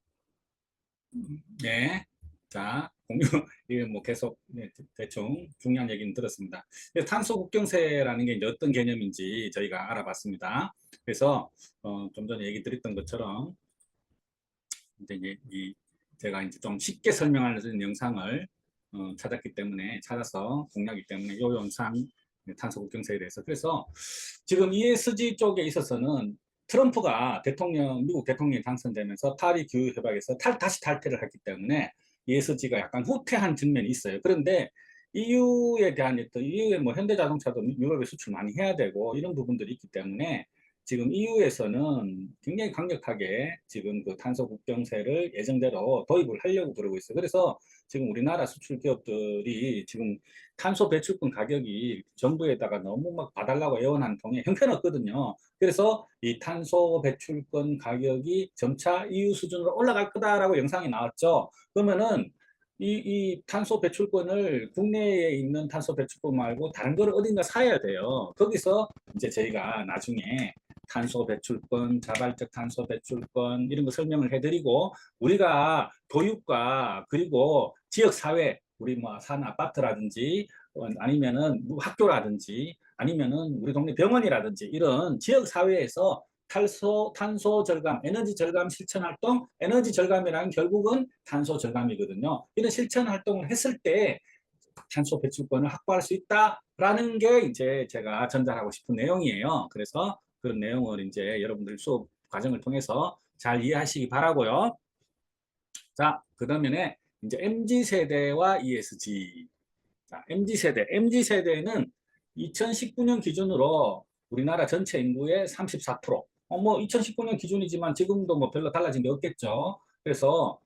네. 자, 공유, 이게 뭐 계속 대충 중요한 얘기는 들었습니다. 탄소 국경세라는 게 이제 어떤 개념인지 저희가 알아봤습니다. 그래서, 좀 전에 얘기 드렸던 것처럼, 이제 제가 이제 좀 쉽게 설명하는 영상을 찾았기 때문에, 찾아서 공략이기 때문에 이 영상 탄소 국경세에 대해서. 그래서 지금 ESG 쪽에 있어서는 트럼프가 미국 대통령이 당선되면서 파리 기후 협약에서 다시 탈퇴를 했기 때문에 ESG가 약간 후퇴한 측면이 있어요. 그런데 EU에 대한 EU의 뭐 현대자동차도 유럽에 수출 많이 해야 되고 이런 부분들이 있기 때문에 지금 EU에서는 굉장히 강력하게 지금 그 탄소 국경세를 예정대로 도입을 하려고 그러고 있어요. 그래서 지금 우리나라 수출 기업들이 지금 탄소 배출권 가격이 정부에다가 너무 막 봐달라고 애원하는 통에 형편없거든요. 그래서 이 탄소 배출권 가격이 점차 EU 수준으로 올라갈 거다라고 영상이 나왔죠. 그러면은 이 탄소 배출권을 국내에 있는 탄소 배출권 말고 다른 거를 어딘가 사야 돼요. 거기서 이제 저희가 나중에 탄소 배출권, 자발적 탄소 배출권 이런 거 설명을 해드리고 우리가 교육과 그리고 지역 사회 우리 뭐 산 아파트라든지 아니면은 학교라든지 아니면은 우리 동네 병원이라든지 이런 지역 사회에서 탄소 절감, 에너지 절감 실천 활동, 에너지 절감이라는 결국은 탄소 절감이거든요. 이런 실천 활동을 했을 때 탄소 배출권을 확보할 수 있다라는 게 이제 제가 전달하고 싶은 내용이에요. 그래서 그런 내용을 이제 여러분들 수업 과정을 통해서 잘 이해하시기 바라고요. 자, 그다음에 이제 MZ세대와 ESG. 자, MZ세대는 2019년 기준으로 우리나라 전체 인구의 34%. 뭐 2019년 기준이지만 지금도 뭐 별로 달라진 게 없겠죠. 그래서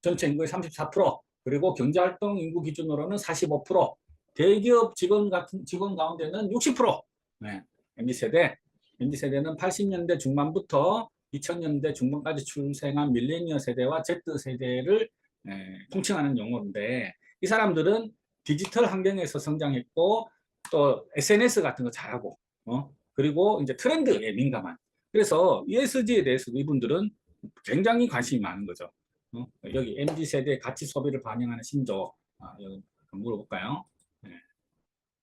전체 인구의 34%, 그리고 경제활동 인구 기준으로는 45%, 대기업 직원 가운데는 60%. 네, MZ세대는 80년대 중반부터 2000년대 중반까지 출생한 밀레니얼 세대와 Z세대를 통칭하는 용어인데 이 사람들은 디지털 환경에서 성장했고 또 SNS 같은 거 잘하고 그리고 이제 트렌드에 민감한. 그래서 ESG에 대해서 이분들은 굉장히 관심이 많은 거죠. 여기 MZ세대 가치 소비를 반영하는 신조. 여기 한번 물어볼까요? 네.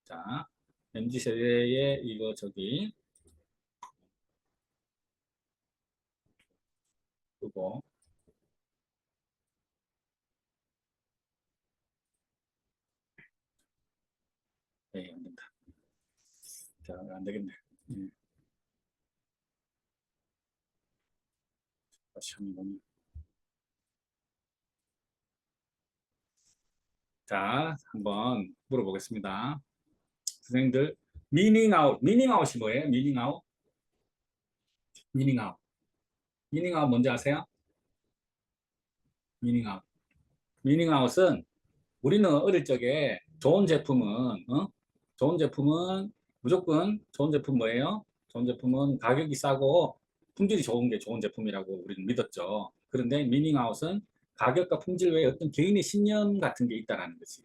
자, MZ세대의 이거 저기 그거 네, 안 된다. 자, 안 되겠네. 자, 한번 물어보겠습니다. 선생님들, 미닝아웃이 뭐예요? 미닝아웃 뭔지 아세요? 미닝아웃은 우리는 어릴 적에 좋은 제품은 무조건 좋은 제품 뭐예요? 좋은 제품은 가격이 싸고 품질이 좋은 게 좋은 제품이라고 우리는 믿었죠. 그런데 미닝아웃은 가격과 품질 외에 어떤 개인의 신념 같은 게 있다라는 거지.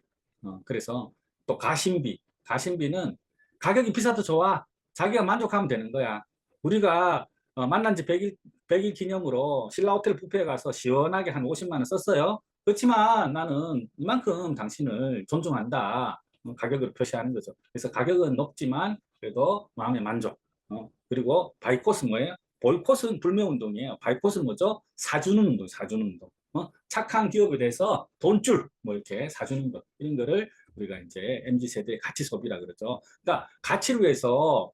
그래서 또 가심비는 가격이 비싸도 좋아. 자기가 만족하면 되는 거야. 우리가 만난 지 100일 기념으로 신라 호텔 뷔페에 가서 시원하게 한 50만 원 썼어요. 그렇지만 나는 이만큼 당신을 존중한다. 가격을 표시하는 거죠. 그래서 가격은 높지만 그래도 마음의 만족. 그리고 바이콧은 뭐예요? 보이콧은 불매운동이에요. 바이콧은 뭐죠? 사주는 운동. 착한 기업에 대해서 돈줄 뭐 이렇게 사주는 것 이런 거를 우리가 이제 MZ 세대의 가치 소비라 그러죠. 그러니까 가치를 위해서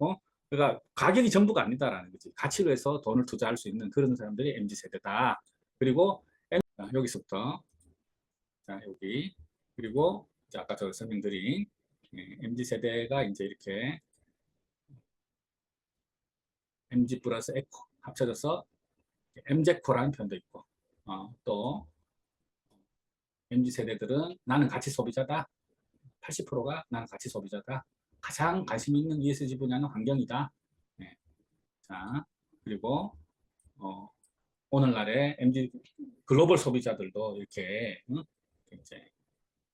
그러니까 가격이 전부가 아니다라는 거지. 가치를 위해서 돈을 투자할 수 있는 그런 사람들이 MZ 세대다. 그리고 여기서부터 자 여기 그리고 이제 아까 저 설명드린 MZ 세대가 이제 이렇게 MZ 플러스 에코 합쳐져서 MZ코라는 표현도 있고 또 MZ 세대들은 나는 가치 소비자다. 80%가 나는 가치 소비자다. 가장 관심 있는 ESG 분야는 환경이다. 네. 자 그리고 오늘날의 MZ 글로벌 소비자들도 이렇게 이제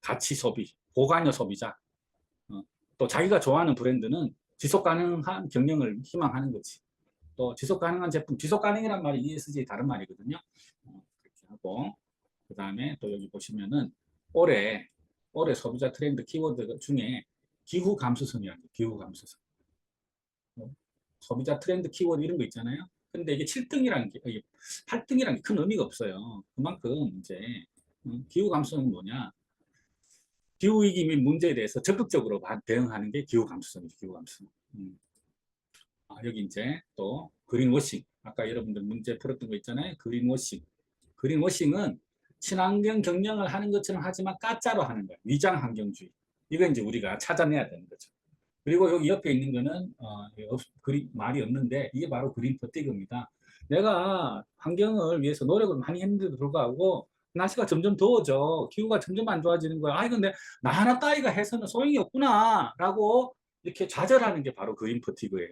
가치 소비, 고관여 소비자. 또 자기가 좋아하는 브랜드는 지속 가능한 경영을 희망하는 거지. 또 지속 가능한 제품, 지속 가능이란 말이 ESG의 다른 말이거든요. 그렇게 하고 그 다음에 또 여기 보시면은 올해 소비자 트렌드 키워드 중에 기후 감수성이라는 게 기후 감수성. 소비자 트렌드 키워드 이런 거 있잖아요. 근데 이게 7등이라는 게 8등이라는 게 큰 의미가 없어요. 그만큼 이제 기후 감수성은 뭐냐? 기후 위기 및 문제에 대해서 적극적으로 대응하는 게 기후 감수성이죠. 기후 감수성. 여기 이제 또 그린워싱. 아까 여러분들 문제 풀었던 거 있잖아요. 그린워싱. 그린워싱은 친환경 경영을 하는 것처럼 하지만 가짜로 하는 거예요. 위장 환경주의. 이거 이제 우리가 찾아내야 되는 거죠. 그리고 여기 옆에 있는 거는 말이 없는데 이게 바로 그린 퍼티그입니다. 내가 환경을 위해서 노력을 많이 했는데도 불구하고 날씨가 점점 더워져. 기후가 점점 안 좋아지는 거야. 아, 근데 나 하나 따위가 해서는 소용이 없구나 라고 이렇게 좌절하는 게 바로 그린 퍼티그예요.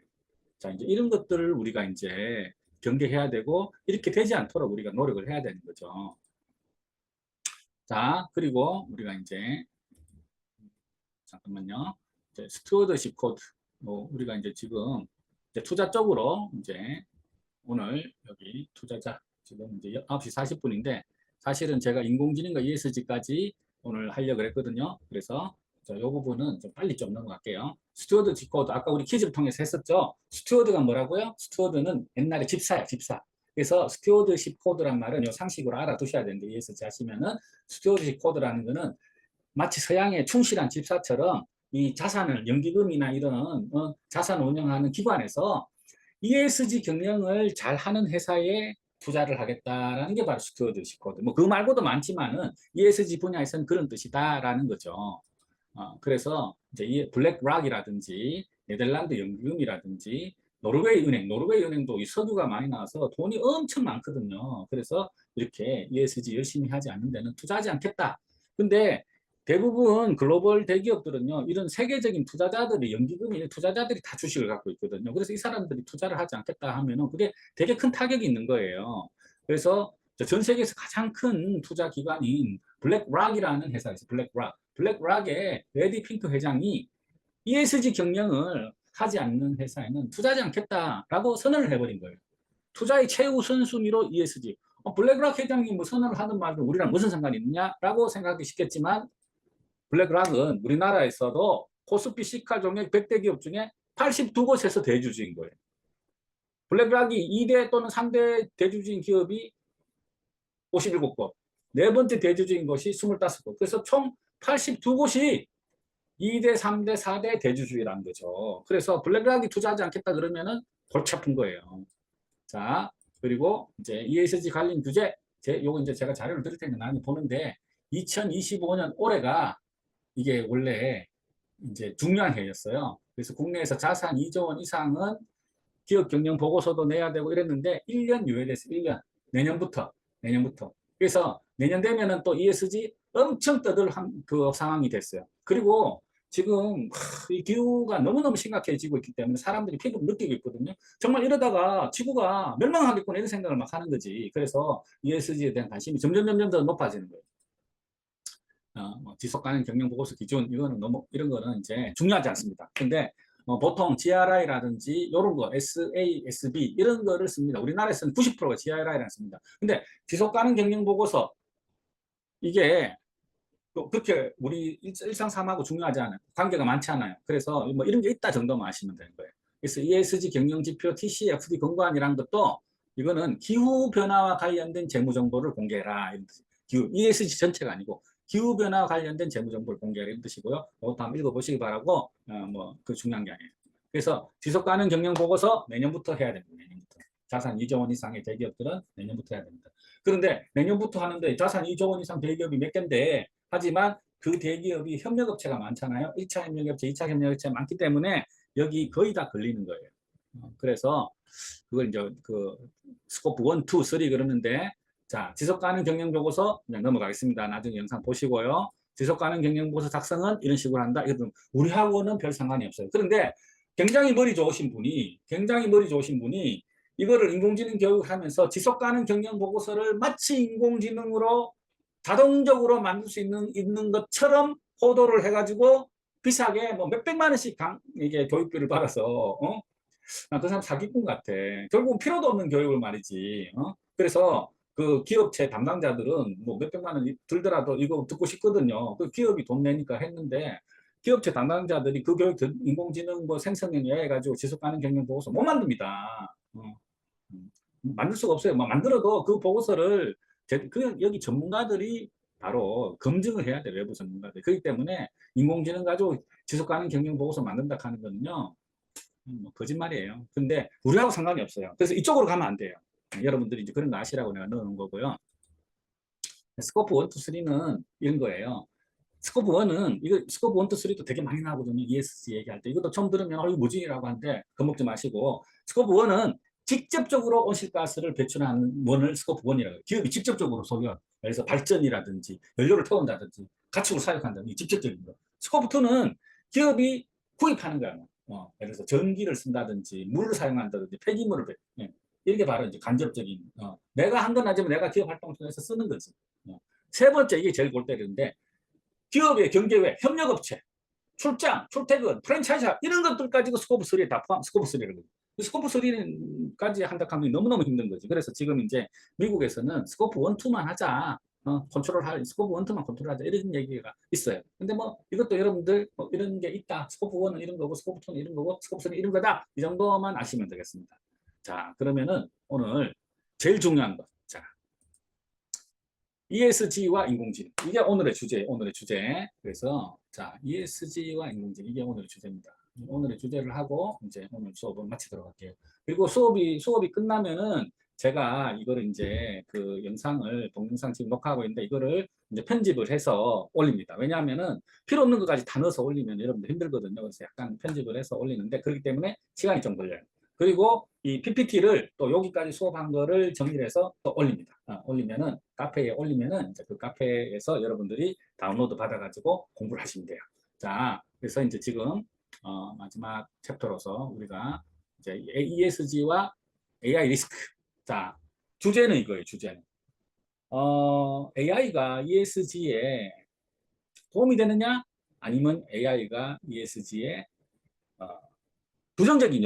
자, 이제 이런 것들을 우리가 이제 경계해야 되고 이렇게 되지 않도록 우리가 노력을 해야 되는 거죠. 자, 그리고 우리가 이제 잠깐만요. 이제 스튜어드십 코드. 우리가 이제 지금 이제 투자 쪽으로 이제 오늘 여기 투자자 지금 이제 9시 40분인데 사실은 제가 인공지능과 ESG까지 오늘 하려고 했거든요. 그래서 이 부분은 좀 빨리 좀 넘어갈게요. 스튜어드십 코드 아까 우리 퀴즈를 통해서 했었죠. 스튜어드가 뭐라고요? 스튜어드는 옛날에 집사야, 집사. 그래서 스튜어드십 코드란 말은 요 상식으로 알아두셔야 되는데 ESG 하시면은 스튜어드십 코드라는 거는 마치 서양의 충실한 집사처럼 이 자산을 연기금이나 이런 자산 운영하는 기관에서 ESG 경영을 잘 하는 회사에 투자를 하겠다라는 게 바로 스튜어드십 코드. 뭐 그 말고도 많지만은 ESG 분야에서는 그런 뜻이다라는 거죠. 그래서 이제 이 블랙락이라든지 네덜란드 연기금이라든지 노르웨이 은행도 이 석유가 많이 나와서 돈이 엄청 많거든요. 그래서 이렇게 ESG 열심히 하지 않는 데는 투자하지 않겠다. 근데 대부분 글로벌 대기업들은요, 이런 세계적인 투자자들이, 연기금이 투자자들이 다 주식을 갖고 있거든요. 그래서 이 사람들이 투자를 하지 않겠다 하면은 그게 되게 큰 타격이 있는 거예요. 그래서 전 세계에서 가장 큰 투자 기관인 블랙락이라는 회사에서 블랙락의 레디 핑크 회장이 ESG 경영을 하지 않는 회사에는 투자하지 않겠다라고 선언을 해버린 거예요. 투자의 최우선 순위로 ESG. 블랙락 회장이 뭐 선언을 하는 말도 우리랑 무슨 상관이 있느냐라고 생각하기 쉽겠지만 블랙락은 우리나라에서도 코스피 시가 종액 100대 기업 중에 82곳에서 대주주인 거예요. 블랙락이 2대 또는 3대 대주주인 기업이 57곳, 네 번째 대주주인 것이 25곳. 그래서 총 82곳이 2대, 3대, 4대 대주주의라는 거죠. 그래서 블랙락이 투자하지 않겠다 그러면은 골치 아픈 거예요. 자, 그리고 이제 ESG 관련 규제, 요거 이제 제가 자료를 드릴 테니까 나중에 보는데 2025년 올해가 이게 원래 이제 중요한 해였어요. 그래서 국내에서 자산 2조 원 이상은 기업 경영 보고서도 내야 되고 이랬는데 1년 유예됐어요. 1년. 내년부터. 그래서 내년 되면은 또 ESG 엄청 떠들한 그 상황이 됐어요. 그리고 지금 이 기후가 너무너무 심각해지고 있기 때문에 사람들이 피부를 느끼고 있거든요. 정말 이러다가 지구가 멸망하겠구나 이런 생각을 막 하는 거지. 그래서 ESG에 대한 관심이 점점 더 높아지는 거예요. 뭐 지속 가능 경영 보고서 기준 이거는 너무 이런 거는 이제 중요하지 않습니다. 근데 보통 GRI라든지 이런 거 SASB 이런 거를 씁니다. 우리나라에서는 90%가 GRI를 씁니다. 근데 지속 가능 경영 보고서 이게 그렇게 우리 일상삼하고 중요하지 않아요. 관계가 많지 않아요. 그래서 뭐 이런 게 있다 정도만 아시면 되는 거예요. 그래서 ESG 경영지표 TCFD 권고안이라는 것도 이거는 기후 변화와 관련된 재무 정보를 공개해라. 이런 뜻이에요. 기후 ESG 전체가 아니고 기후변화 관련된 재무정보를 공개하는 뜻이고요. 이것도 한번 읽어보시기 바라고, 그 중요한 게 아니에요. 그래서 지속가능 경영 보고서 내년부터 해야 됩니다. 내년부터. 자산 2조 원 이상의 대기업들은 내년부터 해야 됩니다. 그런데 내년부터 하는데 자산 2조 원 이상 대기업이 몇 개인데, 하지만 그 대기업이 협력업체가 많잖아요. 1차 협력업체, 2차 협력업체 많기 때문에 여기 거의 다 걸리는 거예요. 그래서 그걸 이제 그 스코프 1, 2, 3 그러는데, 자, 지속가능 경영 보고서 그냥 넘어가겠습니다. 나중에 영상 보시고요. 지속가능 경영 보고서 작성은 이런 식으로 한다. 이건 우리하고는 별 상관이 없어요. 그런데 굉장히 머리 좋으신 분이 이거를 인공지능 교육을 하면서 지속가능 경영 보고서를 마치 인공지능으로 자동적으로 만들 수 있는 것처럼 포도를 해가지고 비싸게 뭐 몇백만 원씩 이게 교육비를 받아서, 그 사람 사기꾼 같아. 결국은 필요도 없는 교육을 말이지. 그래서 그 기업체 담당자들은 뭐 몇백만 원 들더라도 이거 듣고 싶거든요. 그 기업이 돈 내니까 했는데, 기업체 담당자들이 그 교육 인공지능 뭐 생성형 AI 해가지고 지속가능 경영 보고서 못 만듭니다. 만들 수가 없어요. 뭐 만들어도 그 보고서를 그냥 여기 전문가들이 바로 검증을 해야 돼. 외부 전문가들. 그렇기 때문에 인공지능 가지고 지속가능 경영 보고서 만든다 하는 거는요, 뭐 거짓말이에요. 근데 우리하고 상관이 없어요. 그래서 이쪽으로 가면 안 돼요. 여러분들이 이제 그런 거 아시라고 내가 넣어놓은 거고요. 스코프 1, 2, 3는 이런 거예요. 스코프 1은, 이거 스코프 1, 2, 3도 되게 많이 나오거든요. ESG 얘기할 때. 이것도 처음 들으면, 이거 뭐지? 라고 하는데, 겁먹지 마시고. 스코프 1은 직접적으로 온실가스를 배출하는 원을 스코프 1이라고 해요. 기업이 직접적으로 소비한. 그래서 발전이라든지, 연료를 태운다든지, 가축을 사육한다든지, 직접적인 거. 스코프 2는 기업이 구입하는 거야. 예를 들어서 전기를 쓴다든지, 물을 사용한다든지, 폐기물을, 이게 바로 이제 간접적인, 내가 한 건 아니지만 내가 기업 활동을 통해서 쓰는 거지. 세 번째, 이게 제일 골 때리는데, 기업의 경계외, 협력업체, 출장, 출퇴근, 프랜차이즈 이런 것들 가지고 스코프 3에 다 포함, 스코프 3라는 거죠. 스코프 3까지 한다 하면 너무너무 힘든 거지. 그래서 지금 이제 미국에서는 스코프 1, 2만 하자. 컨트롤할, 스코프 1, 2만 컨트롤하자. 이런 얘기가 있어요. 근데 뭐 이것도 여러분들 뭐 이런 게 있다. 스코프 1은 이런 거고, 스코프 2는 이런 거고, 스코프 3는 이런 거다. 이 정도만 아시면 되겠습니다. 자, 그러면은 오늘 제일 중요한 것. 자, ESG와 인공지능. 이게 오늘의 주제. 그래서, 자, ESG와 인공지능. 이게 오늘의 주제입니다. 오늘의 주제를 하고, 이제 오늘 수업을 마치도록 할게요. 그리고 수업이 끝나면은, 제가 이거를 이제 그 영상을, 동영상 지금 녹화하고 있는데, 이거를 이제 편집을 해서 올립니다. 왜냐하면은, 필요 없는 것까지 다 넣어서 올리면 여러분들 힘들거든요. 그래서 약간 편집을 해서 올리는데, 그렇기 때문에 시간이 좀 걸려요. 그리고 이 PPT를 또 여기까지 수업한 거를 정리를 해서 또 올립니다. 올리면은, 카페에 올리면은, 이제 그 카페에서 여러분들이 다운로드 받아가지고 공부를 하시면 돼요. 자, 그래서 이제 지금, 마지막 챕터로서 우리가 이제 ESG와 AI 리스크. 자, 주제는 이거예요, 주제는. AI가 ESG에 도움이 되느냐? 아니면 AI가 ESG에, 부정적인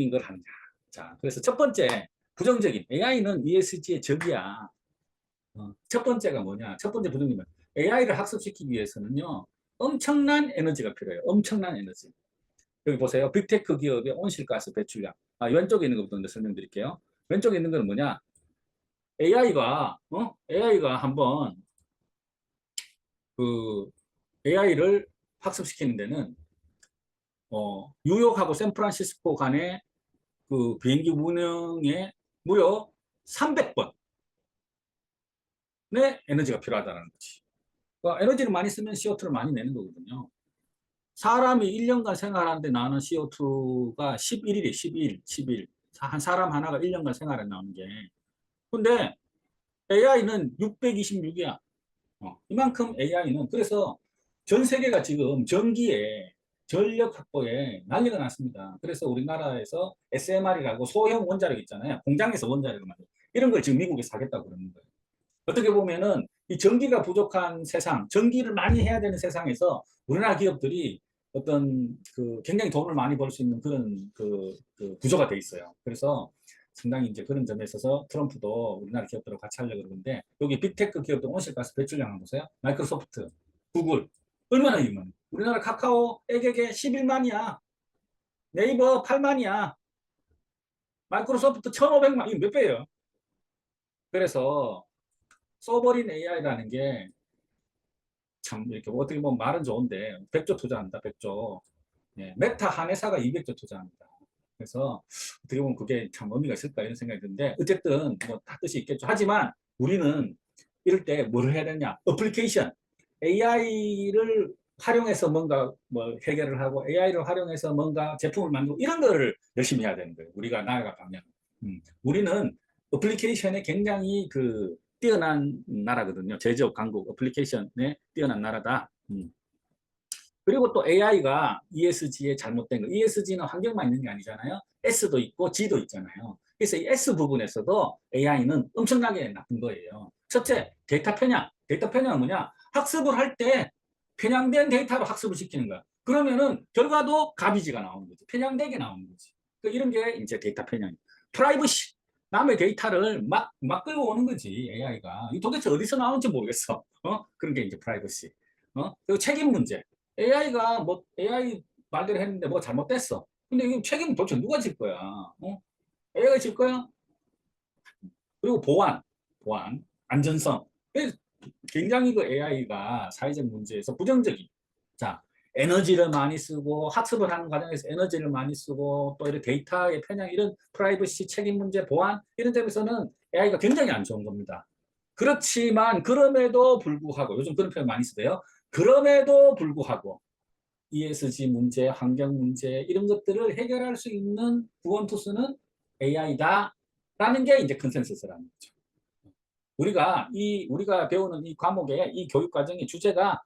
걸 하느냐. 자, 그래서 첫 번째, 부정적인, AI는 ESG의 적이야. 첫 번째가 뭐냐? 첫 번째 부정적인, AI를 학습시키기 위해서는요, 엄청난 에너지가 필요해요. 엄청난 에너지. 여기 보세요. 빅테크 기업의 온실가스 배출량. 왼쪽에 있는 것부터 설명드릴게요. 왼쪽에 있는 거는 뭐냐? AI가 한번 그 AI를 학습시키는 데는 뉴욕하고 샌프란시스코 간의 그 비행기 운영에 무려 300번의 에너지가 필요하다는 거지. 그러니까 에너지를 많이 쓰면 CO2를 많이 내는 거거든요. 사람이 1년간 생활하는데 나오는 CO2가 11일이에요. 11. 한 사람 하나가 1년간 생활에 나오는 게. 근데 AI는 626이야. 이만큼 AI는. 그래서 전 세계가 지금 전기에 전력 확보에 난리가 났습니다. 그래서 우리나라에서 SMR이라고 소형 원자력 있잖아요. 공장에서 원자력을 만들고 이런 걸 지금 미국에서 하겠다고 그러는 거예요. 어떻게 보면은 이 전기가 부족한 세상, 전기를 많이 해야 되는 세상에서 우리나라 기업들이 어떤 그 굉장히 돈을 많이 벌 수 있는 그런 그 구조가 돼 있어요. 그래서 상당히 이제 그런 점에 있어서 트럼프도 우리나라 기업들하고 같이 하려고 그러는데 여기 빅테크 기업들 온실가스 배출량 한번 보세요. 마이크로소프트, 구글 얼마나 이만? 우리나라 카카오 에게게 11만이야. 네이버 8만이야. 마이크로소프트 1,500만. 이거 몇 배예요? 그래서 소버린 AI라는 게 참 이렇게 어떻게 보면 말은 좋은데 100조 투자한다. 100조. 예, 메타 한 회사가 200조 투자합니다. 그래서 어떻게 보면 그게 참 의미가 있을까 이런 생각이 드는데 어쨌든 뭐 다 뜻이 있겠죠. 하지만 우리는 이럴 때 뭘 해야 되냐? 어플리케이션. AI를 활용해서 뭔가 뭐 해결을 하고 AI를 활용해서 뭔가 제품을 만들고 이런 거를 열심히 해야 되는 거예요. 우리가 나아가면. 우리는 어플리케이션에 굉장히 그 뛰어난 나라거든요. 제조업 강국 어플리케이션에 뛰어난 나라다. 그리고 또 AI가 ESG에 잘못된 거. ESG는 환경만 있는 게 아니잖아요. S도 있고 G도 있잖아요. 그래서 이 S 부분에서도 AI는 엄청나게 나쁜 거예요. 첫째, 데이터 편향. 데이터 편향은 뭐냐? 학습을 할 때 편향된 데이터로 학습을 시키는 거야. 그러면은 결과도 가비지가 나오는 거지. 편향되게 나오는 거지. 이런 게 이제 데이터 편향이에요. 프라이버시. 남의 데이터를 막 끌고 오는 거지, AI가. 이 도대체 어디서 나오는지 모르겠어. 그런 게 이제 프라이버시. 그리고 책임 문제. AI가 뭐 AI 말대로 했는데 뭐 잘못됐어. 근데 이 책임 도대체 누가 질 거야? AI가 질 거야? 그리고 보안, 안전성. 굉장히 그 AI가 사회적 문제에서 부정적인. 자, 에너지를 많이 쓰고 학습을 하는 과정에서 에너지를 많이 쓰고 또 이런 데이터의 편향, 이런 프라이버시, 책임 문제, 보안 이런 점에서는 AI가 굉장히 안 좋은 겁니다. 그렇지만 그럼에도 불구하고 요즘 그런 표현 많이 쓰대요. 그럼에도 불구하고 ESG 문제, 환경 문제 이런 것들을 해결할 수 있는 구원투수는 AI다라는 게 이제 컨센서스라는 거죠. 우리가 배우는 이 과목의 이 교육 과정의 주제가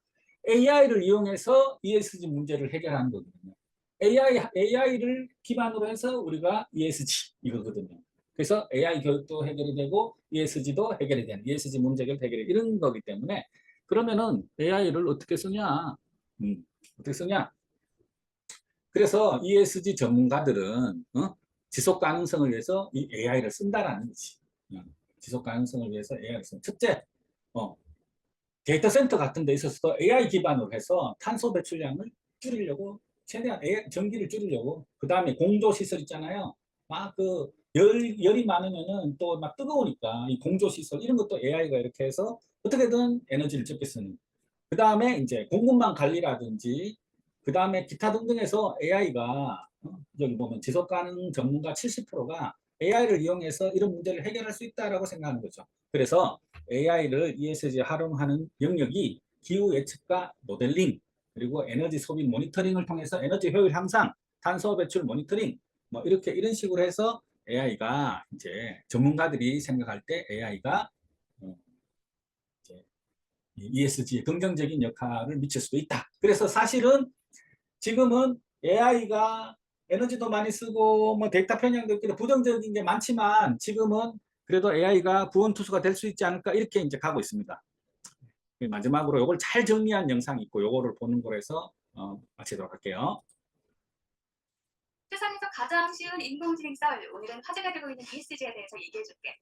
AI를 이용해서 ESG 문제를 해결하는 거거든요. AI를 기반으로 해서 우리가 ESG 이거거든요. 그래서 AI 교육도 해결이 되고 ESG도 해결이 되는 ESG 문제를 해결이 이런 거기 때문에 그러면은 AI를 어떻게 쓰냐? 어떻게 쓰냐? 그래서 ESG 전문가들은 지속 가능성을 위해서 이 AI를 쓴다라는 거지. 지속 가능성을 위해서 AI를 쓴다. 첫째, 데이터 센터 같은 데 있어서도 AI 기반으로 해서 탄소 배출량을 줄이려고 최대한 전기를 줄이려고 그 다음에 공조 시설 있잖아요. 막 그 열이 많으면은 또 막 뜨거우니까 이 공조 시설 이런 것도 AI가 이렇게 해서 어떻게든 에너지를 적게 쓰는. 그 다음에 이제 공급망 관리라든지 그 다음에 기타 등등에서 AI가 여기 보면 지속 가능 전문가 70%가 AI를 이용해서 이런 문제를 해결할 수 있다라고 생각하는 거죠. 그래서 AI를 ESG에 활용하는 영역이 기후 예측과 모델링, 그리고 에너지 소비 모니터링을 통해서 에너지 효율 향상, 탄소 배출 모니터링, 뭐 이렇게 이런 식으로 해서 AI가 이제 전문가들이 생각할 때 AI가 ESG에 긍정적인 역할을 미칠 수도 있다. 그래서 사실은 지금은 AI가 에너지도 많이 쓰고 뭐 데이터 편향도 있고 부정적인 게 많지만 지금은 그래도 AI가 구원투수가 될 수 있지 않을까 이렇게 이제 가고 있습니다. 마지막으로 이걸 잘 정리한 영상이 있고 요거를 보는 거로 해서 마치도록 할게요. 세상에서 가장 쉬운 인공지능 썰, 오늘은 화제가 되고 있는 ESG에 대해서 얘기해줄게.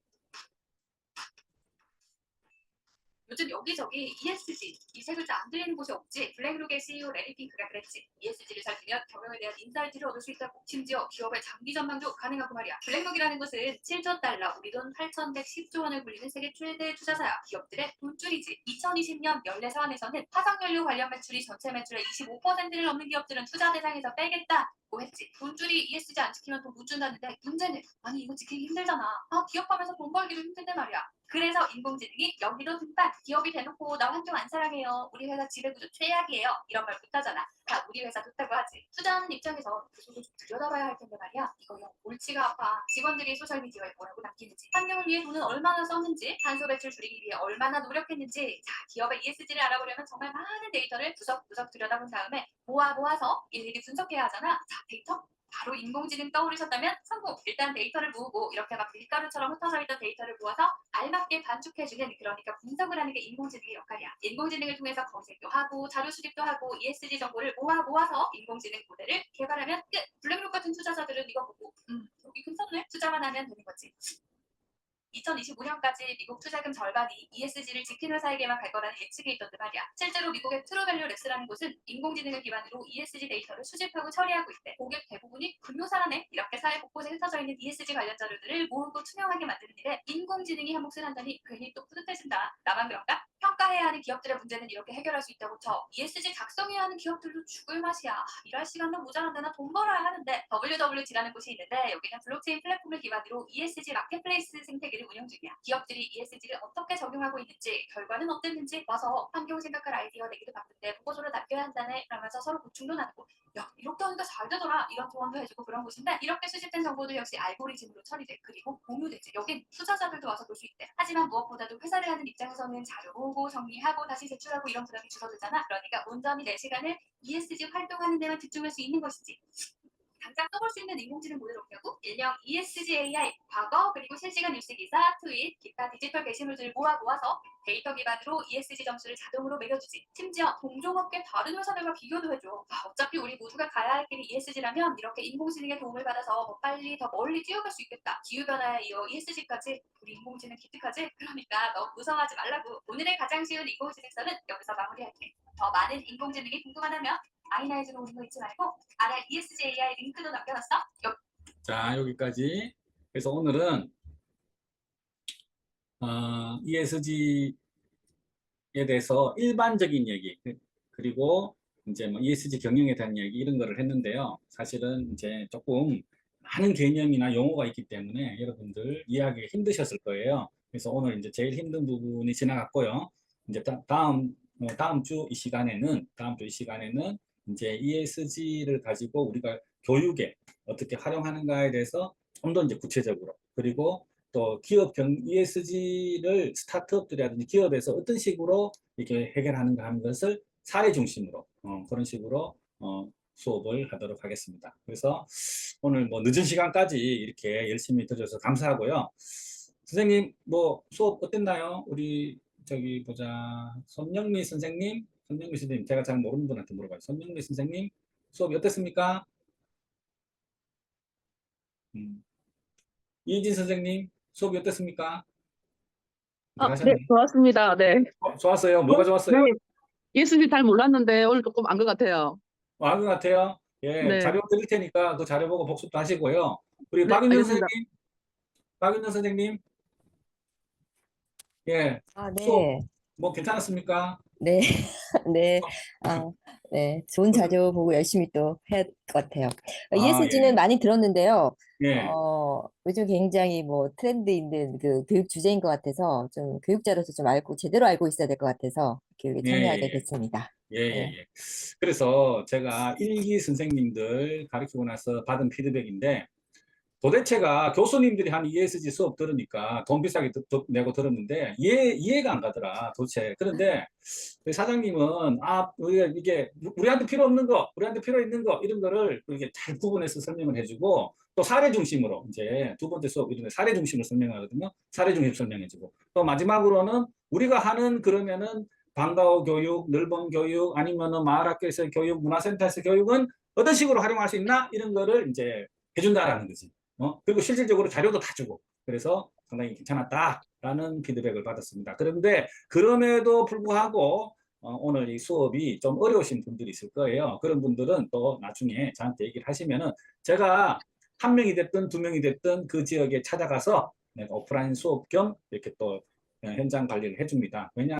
요즘 여기저기 ESG 이 세 글자 안 들리는 곳이 없지. 블랙록의 CEO 레리 핑크가 그랬지. ESG를 살피면 경영에 대한 인사이트를 얻을 수 있다고. 심지어 기업의 장기 전망도 가능하고 말이야. 블랙록이라는 것은 7조 달러, 우리 돈 8,110조 원을 굴리는 세계 최대 투자사야. 기업들의 돈줄이지. 2020년 연례 사안에서는 화석연료 관련 매출이 전체 매출의 25%를 넘는 기업들은 투자 대상에서 빼겠다. 했지. 돈줄이 ESG 안 지키면 돈 못 준다는데 문제는 아니 이거 지키기 힘들잖아. 기업하면서 돈 벌기도 힘든데 말이야. 그래서 인공지능이 여기도 등판. 기업이 대놓고 나 환경 안 사랑해요. 우리 회사 지배구조 최악이에요. 이런 말 못하잖아. 다 우리 회사 좋다고 하지. 투자하는 입장에서 그 소리 좀 들여다봐야 할 텐데 말이야. 이거 영 골치가 아파. 직원들이 소셜미디어에 뭐라고 남기는지, 환경을 위해 돈은 얼마나 썼는지, 탄소 배출 줄이기 위해 얼마나 노력했는지. 자, 기업의 ESG를 알아보려면 정말 많은 데이터를 구석구석 들여다본 다음에 모아서 일일이 분석해야 하잖아. 자, 데이터? 바로 인공지능 떠오르셨다면 성공! 일단 데이터를 모으고 이렇게 막 밀가루처럼 흩어져 있던 데이터를 모아서 알맞게 반죽해주는, 그러니까 분석을 하는 게 인공지능의 역할이야. 인공지능을 통해서 검색도 하고 자료 수집도 하고 ESG 정보를 모아서 인공지능 모델을 개발하면 끝! 블랙록 같은 투자자들은 이거 보고 여기 괜찮네? 투자만 하면 되는 거지. 2025년까지 미국 투자금 절반이 ESG를 지키는 회사에게만 갈 거라는 예측이 있던데 말이야. 실제로 미국의 트루밸류 랩스라는 곳은 인공지능을 기반으로 ESG 데이터를 수집하고 처리하고 있대. 고객 대부분이 금요사라네. 이렇게 사회 곳곳에 흩어져 있는 ESG 관련 자료들을 모으고 투명하게 만드는 일에 인공지능이 한 몫을 한다니 괜히 또 뿌듯해진다. 나만 그런가? 평가해야 하는 기업들의 문제는 이렇게 해결할 수 있다고 쳐. ESG 작성해야 하는 기업들도 죽을 맛이야. 일할 시간도 모자란데 나 돈 벌어야 하는데. WWG라는 곳이 있는데 여기는 블록체인 플랫폼을 기반으로 ESG 마켓플레이스 생태계를 운영 중이야. 기업들이 ESG를 어떻게 적용하고 있는지, 결과는 어땠는지 와서 환경 생각할 아이디어 내기도 바쁜데 보고서를 남겨야 한다네 라면서 서로 고충도 나누고, 야 이렇게 하니까 잘 되더라 이런 조언도 해주고 그런 곳인데, 이렇게 수집된 정보도 역시 알고리즘으로 처리돼. 그리고 공유되지. 여긴 투자자들도 와서 볼 수 있대. 하지만 무엇보다도 회사를 하는 입장에서는 자료 보고 정리하고 다시 제출하고 이런 부담이 줄어들잖아. 그러니까 온전히 내 시간을 ESG 활동하는 데만 집중할 수 있는 것이지. 당장 써볼 수 있는 인공지능 모델 없냐고? 일명 ESG AI, 과거 그리고 실시간 뉴스 기사, 트윗, 기타 디지털 게시물들을 모아서 데이터 기반으로 ESG 점수를 자동으로 매겨주지. 심지어 동종업계 다른 회사들과 비교도 해줘. 어차피 우리 모두가 가야 할 길이 ESG라면 이렇게 인공지능의 도움을 받아서 더 빨리 더 멀리 뛰어갈 수 있겠다. 기후변화에 이어 ESG까지 우리 인공지능 기특하지? 그러니까 너무 무서워하지 말라고. 오늘의 가장 쉬운 인공지능서는 여기서 마무리할게. 더 많은 인공지능이 궁금하다면 아이나이즈로 오는 거 잊지 말고 아래 ESG AI 링크도 남겨놨어. 자, 여기까지. 그래서 오늘은 ESG에 대해서 일반적인 얘기, 그리고 이제 뭐 ESG 경영에 대한 얘기 이런 거를 했는데요. 사실은 이제 조금 많은 개념이나 용어가 있기 때문에 여러분들 이해하기 힘드셨을 거예요. 그래서 오늘 이제 제일 힘든 부분이 지나갔고요. 이제 다음 주 이 시간에는 이제 ESG를 가지고 우리가 교육에 어떻게 활용하는가에 대해서 좀 더 이제 구체적으로, 그리고 또 ESG를 스타트업들이라든지 기업에서 어떤 식으로 이렇게 해결하는가 하는 것을 사례 중심으로 그런 식으로 수업을 하도록 하겠습니다. 그래서 오늘 뭐 늦은 시간까지 이렇게 열심히 들어줘서 감사하고요. 선생님 뭐 수업 어땠나요? 우리 저기 보자, 손영미 선생님 제가 잘 모르는 분한테 물어봐요. 손영미 선생님 수업이 어땠습니까? 이진 선생님 수업이 어땠습니까? 네, 좋았습니다. 네. 좋았어요. 뭐가 좋았어요? 네. ESG 잘 몰랐는데 오늘 조금 안 것 같아요. 안 것 같아요. 예, 네. 자료 드릴 테니까 그 자료 보고 복습도 하시고요. 우리 네, 박윤정 알겠습니다. 선생님, 예, 아, 수업 네. 뭐 괜찮았습니까? 네. 네. 아, 네. 좋은 자료 보고 열심히 또 해야 될 것 같아요. ESG는 많이 들었는데요. 예, 요즘 굉장히 뭐 트렌드 있는 그 교육 주제인 것 같아서 좀 교육자로서 좀 제대로 알고 있어야 될 것 같아서 교육에 예, 참여하게 예, 됐습니다. 예, 예, 네. 예. 그래서 제가 1기 선생님들 가르치고 나서 받은 피드백인데, 도대체가 교수님들이 한 ESG 수업 들으니까 돈 비싸게 내고 들었는데 이해가 안 가더라 도대체. 그런데 사장님은 이게 우리한테 필요 없는 거, 우리한테 필요 있는 거 이런 거를 이렇게 잘 구분해서 설명을 해주고, 또 사례 중심으로 이제 두 번째 수업 이런 사례 중심으로 설명하거든요. 사례 중심 설명해주고, 또 마지막으로는 우리가 하는 그러면은 방과후 교육, 늘봄 교육, 아니면은 마을학교에서 교육, 문화센터에서 교육은 어떤 식으로 활용할 수 있나 이런 거를 이제 해준다라는 거지. 그리고 실질적으로 자료도 다 주고, 그래서 상당히 괜찮았다라는 피드백을 받았습니다. 그런데 그럼에도 불구하고 오늘 이 수업이 좀 어려우신 분들이 있을 거예요. 그런 분들은 또 나중에 저한테 얘기를 하시면은 제가 한 명이 됐든 두 명이 됐든 그 지역에 찾아가서 내가 오프라인 수업 겸 이렇게 또 현장 관리를 해줍니다. 왜냐